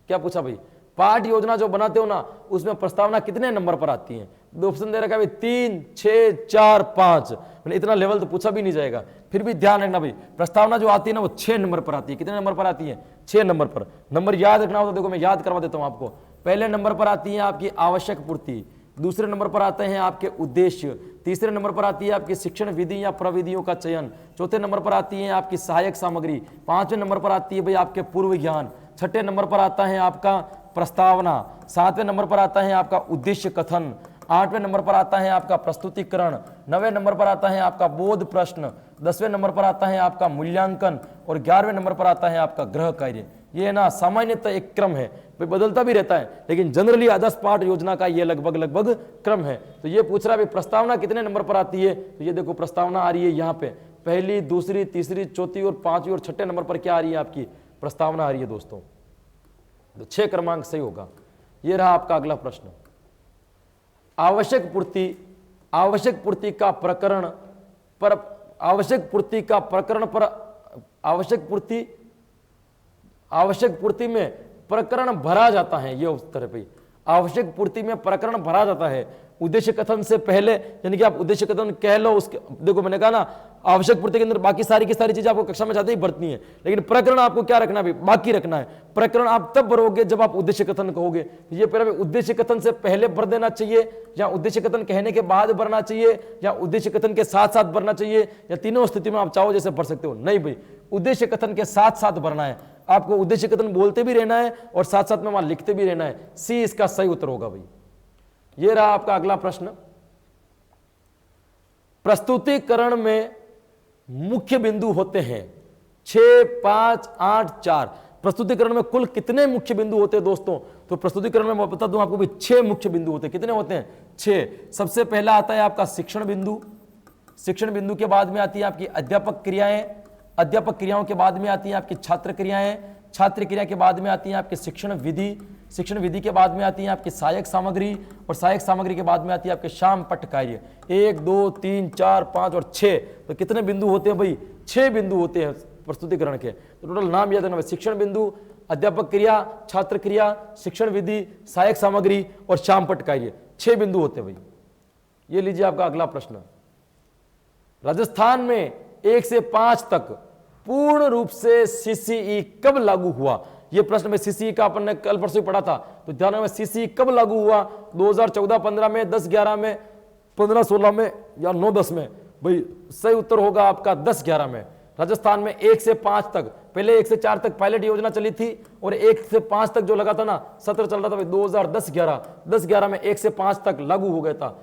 क्या पूछा भाई? पाठ योजना जो बनाते हो ना, उसमें प्रस्तावना कितने नंबर पर आती है? दो ऑप्शन दे रखा है भाई, 3, 6, 4, 5। मैंने इतना लेवल तो पूछा भी नहीं जाएगा। फिर भी ध्यान रखना भाई, प्रस्तावना जो आती है ना, वो 6 नंबर पर आती है। कितने नंबर पर आती है? 6 नंबर पर। नंबर याद रखना हो तो देखो मैं याद करवा देता हूं आपको। पहले नंबर पर आती है आपकी आवश्यक पूर्ति, दूसरे नंबर पर आते हैं आपके उद्देश्य, तीसरे नंबर पर आती है आपकी शिक्षण विधि या प्रविधियों का चयन, चौथे नंबर पर आती है आपकी सहायक सामग्री, पांचवें नंबर पर आती है भाई आपके पूर्व ज्ञान, छठे नंबर पर आता है आपका प्रस्तावना, सातवें नंबर पर आता है आपका उद्देश्य कथन, आठवें नंबर पर आता है आपका प्रस्तुतिकरण, नवें नंबर पर आता है आपका बोध प्रश्न, 10वें नंबर पर आता है आपका मूल्यांकन और 11वें नंबर पर आता है आपका गृह कार्य। ये ना सामान्यतः एक क्रम है, बदलता भी रहता है, लेकिन जनरली आदर्श पाठ योजना का ये लगभग क्रम है। तो ये पूछ रहा है प्रस्तावना कितने नंबर पर आती है? तो ये देखो प्रस्तावना आ रही है यहाँ पे, पहली, दूसरी, तीसरी, चौथी और पांचवी और छठे नंबर पर क्या आ रही है? आपकी प्रस्तावना आ रही है दोस्तों। तो 6 क्रमांक सही होगा। ये रहा आपका अगला प्रश्न। आवश्यक पूर्ति का प्रकरण पर आवश्यक पूर्ति में प्रकरण भरा जाता है। ये उत्तर है भाई। आवश्यक पूर्ति में प्रकरण भरा जाता है। उद्देश्य कथन से पहले, यानी कि आप उद्देश्य कथन कह लो, उसके देखो मैंने कहा ना, आवश्यक पूर्ति के अंदर बाकी सारी की सारी चीजें आपको कक्षा में जाते ही बरतनी है, लेकिन प्रकरण आपको क्या रखना है, बाकी रखना है। प्रकरण आप तब भरोगे जब आप उद्देश्य कथन कहोगे। ये पहले उद्देश्य कथन से पहले भर देना चाहिए, या उद्देश्य कथन कहने के बाद भरना चाहिए, या उद्देश्य कथन के साथ साथ भरना चाहिए, या तीनों स्थिति में आप चाहो जैसे भर सकते हो। नहीं भाई, उद्देश्य कथन के साथ साथ भरना है। आपको उद्देश्य कथन बोलते भी रहना है और साथ साथ में वहां लिखते भी रहना है। सी इसका सही उत्तर होगा भाई। ये रहा आपका अगला प्रश्न। प्रस्तुतिकरण में मुख्य बिंदु होते हैं 6, 5, 8, 4। प्रस्तुतिकरण में कुल कितने मुख्य बिंदु होते हैं दोस्तों? तो प्रस्तुतिकरण में मैं बता दूं आपको भी 6 मुख्य बिंदु होते हैं। कितने होते हैं? 6। सबसे पहला आता है आपका शिक्षण बिंदु। शिक्षण बिंदु के बाद में आती है आपकी अध्यापक क्रियाएं। अध्यापक क्रियाओं के बाद में आती है आपकी छात्र क्रियाएं। छात्र क्रिया के बाद में आती है आपकी शिक्षण विधि। शिक्षण विधि के बाद में आती है आपकी सहायक सामग्री, और सहायक सामग्री के बाद में आती है आपके शाम पट कार्य। 1, 2, 3, 4, 5 और 6। तो कितने बिंदु होते हैं भाई? 6 बिंदु होते हैं प्रस्तुतिकरण के। तो टोटल नाम याद रखना, शिक्षण बिंदु, अध्यापक क्रिया, छात्र क्रिया, शिक्षण विधि, सहायक सामग्री और शाम पट कार्य। 6 बिंदु होते हैं भाई। ये लीजिए आपका अगला प्रश्न। राजस्थान में 1 से 5 तक पूर्ण रूप से सीसीई कब लागू हुआ? यह प्रश्न में सीसीई का अपन ने कल परसों पढ़ा था, तो ध्यान में सीसीई कब लागू हुआ? 2014-15 में, 10-11 में, 15-16 में या 9-10 में? भाई सही उत्तर होगा आपका 10-11 में। राजस्थान में 1 से 5 तक, पहले 1 से 4 तक पायलट योजना चली थी, और 1 से 5 तक जो लगा था ना, सत्र चल रहा था भाई 2010-11। 10-11 में 1 से 5 तक लागू हो गया था।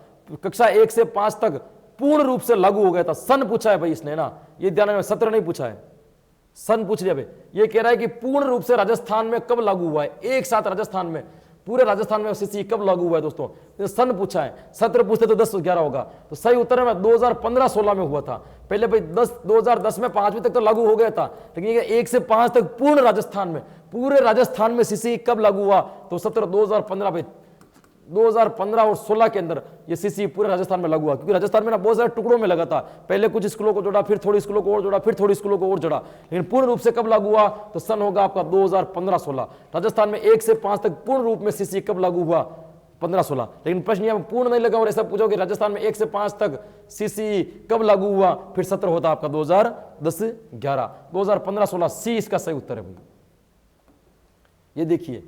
कक्षा 1 से 5 तक पूर्ण रूप से लागू हो गया था। सन पूछा है भाई इसने ना, ये ध्यान में, सत्र नहीं पूछा है, सन पूछ लिया भाई। ये कह रहा है कि पूर्ण रूप से राजस्थान में कब लागू हुआ है, एक साथ राजस्थान में, पूरे राजस्थान में सीसी कब लागू हुआ है दोस्तों? तो सन पूछा है, सत्र पूछते तो 10-11 होगा। तो सही उत्तर है 2015-16 में हुआ था। पहले भाई 2010 में 5वीं तक तो लागू हो गया था, लेकिन ये 1 से 5 तक पूर्ण राजस्थान में, पूरे राजस्थान में सीसी कब लागू हुआ? तो सत्र 2015 भाई, 2015 और 16 के अंदर ये सीसी पूरे राजस्थान में लागू हुआ, क्योंकि राजस्थान में ना बहुत सारे टुकड़ों में लगा था। पहले कुछ स्कूलों को जोड़ा, फिर थोड़ी स्कूलों को और जोड़ा, फिर थोड़ी स्कूलों को और जोड़ा, लेकिन पूर्ण रूप से कब लागू हुआ? तो सन होगा आपका 2015-16। राजस्थान में 1 से 5 तक पूर्ण रूप में सीसी कब लागू हुआ? 15-16। लेकिन प्रश्न यहां पूर्ण नहीं लगा और ऐसा पूछो कि राजस्थान में 1 से 5 तक सीसी कब लागू हुआ, फिर सत्र होता आपका 2010-11। 2015-16 सी इसका सही उत्तर है भाई। ये देखिए,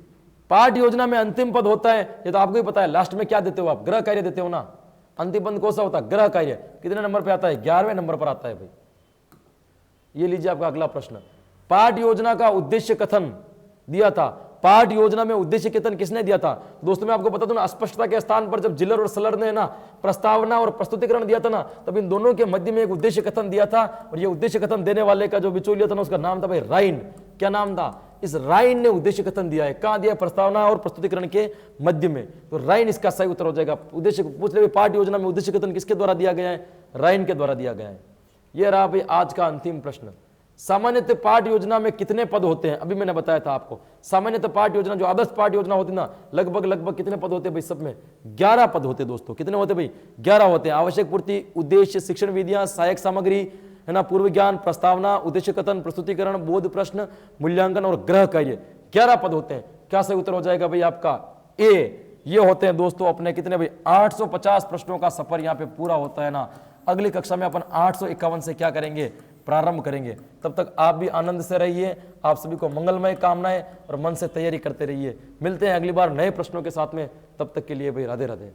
पाठ योजना में अंतिम पद होता है, ये तो आपको ही पता है। लास्ट में क्या देते हो आप? गृह कार्य देते हो ना। अंतिम पद कौन सा होता है? गृह कार्य। कितने नंबर पे आता है? 11वें नंबर पर आता है भाई। ये लीजिए आपका अगला प्रश्न। पाठ योजना का उद्देश्य कथन दिया था। पाठ योजना में उद्देश्य कथन किसने दिया था दोस्तों? मैं आपको बता दूं ना, अस्पष्टता के स्थान पर जब जिलर और सलर ने ना प्रस्तावना और प्रस्तुतिकरण दिया था ना, तब इन दोनों के मध्य में एक उद्देश्य कथन दिया था, और ये उद्देश्य कथन देने वाले का जो बिचौलिया था ना, उसका नाम था भाई राइन। क्या नाम था? इस राइन ने उद्देश्य कथन दिया है। कहां दिया? प्रस्तावना और प्रस्तुतिकरण के मध्य में। तो राइन इसका सही उत्तर हो जाएगा। उद्देश्य पूछ ले, पाठ योजना में उद्देश्य कथन किसके द्वारा दिया गया है? राइन के द्वारा दिया गया है। यह रहा भाई आज का अंतिम प्रश्न। सामान्यतः पाठ योजना में कितने पद होते हैं? अभी मैंने बताया था आपको। सामान्यतः पाठ योजना, जो आदर्श पाठ योजना होती ना, लगभग कितने पद होते हैं भाई? सब में 11 पद होते हैं दोस्तों। कितने होते भाई? 11 होते हैं। आवश्यक पूर्ति, उद्देश्य, शिक्षण विधियां, सहायक सामग्री, है ना, पूर्व ज्ञान, प्रस्तावना, उद्देश्य कथन, प्रस्तुतिकरण, बोध प्रश्न, मूल्यांकन और गृह कार्य। 11 पद होते हैं। क्या सही उत्तर हो जाएगा भाई आपका? ए। ये होते हैं दोस्तों अपने कितने भाई? 850 प्रश्नों का सफर यहाँ पे पूरा होता है ना। अगली कक्षा में अपन 851 से क्या करेंगे? प्रारंभ करेंगे। तब तक आप भी आनंद से रहिए। आप सभी को मंगलमय कामनाएं, और मन से तैयारी करते रहिए। मिलते हैं अगली बार नए प्रश्नों के साथ में। तब तक के लिए भाई राधे राधे।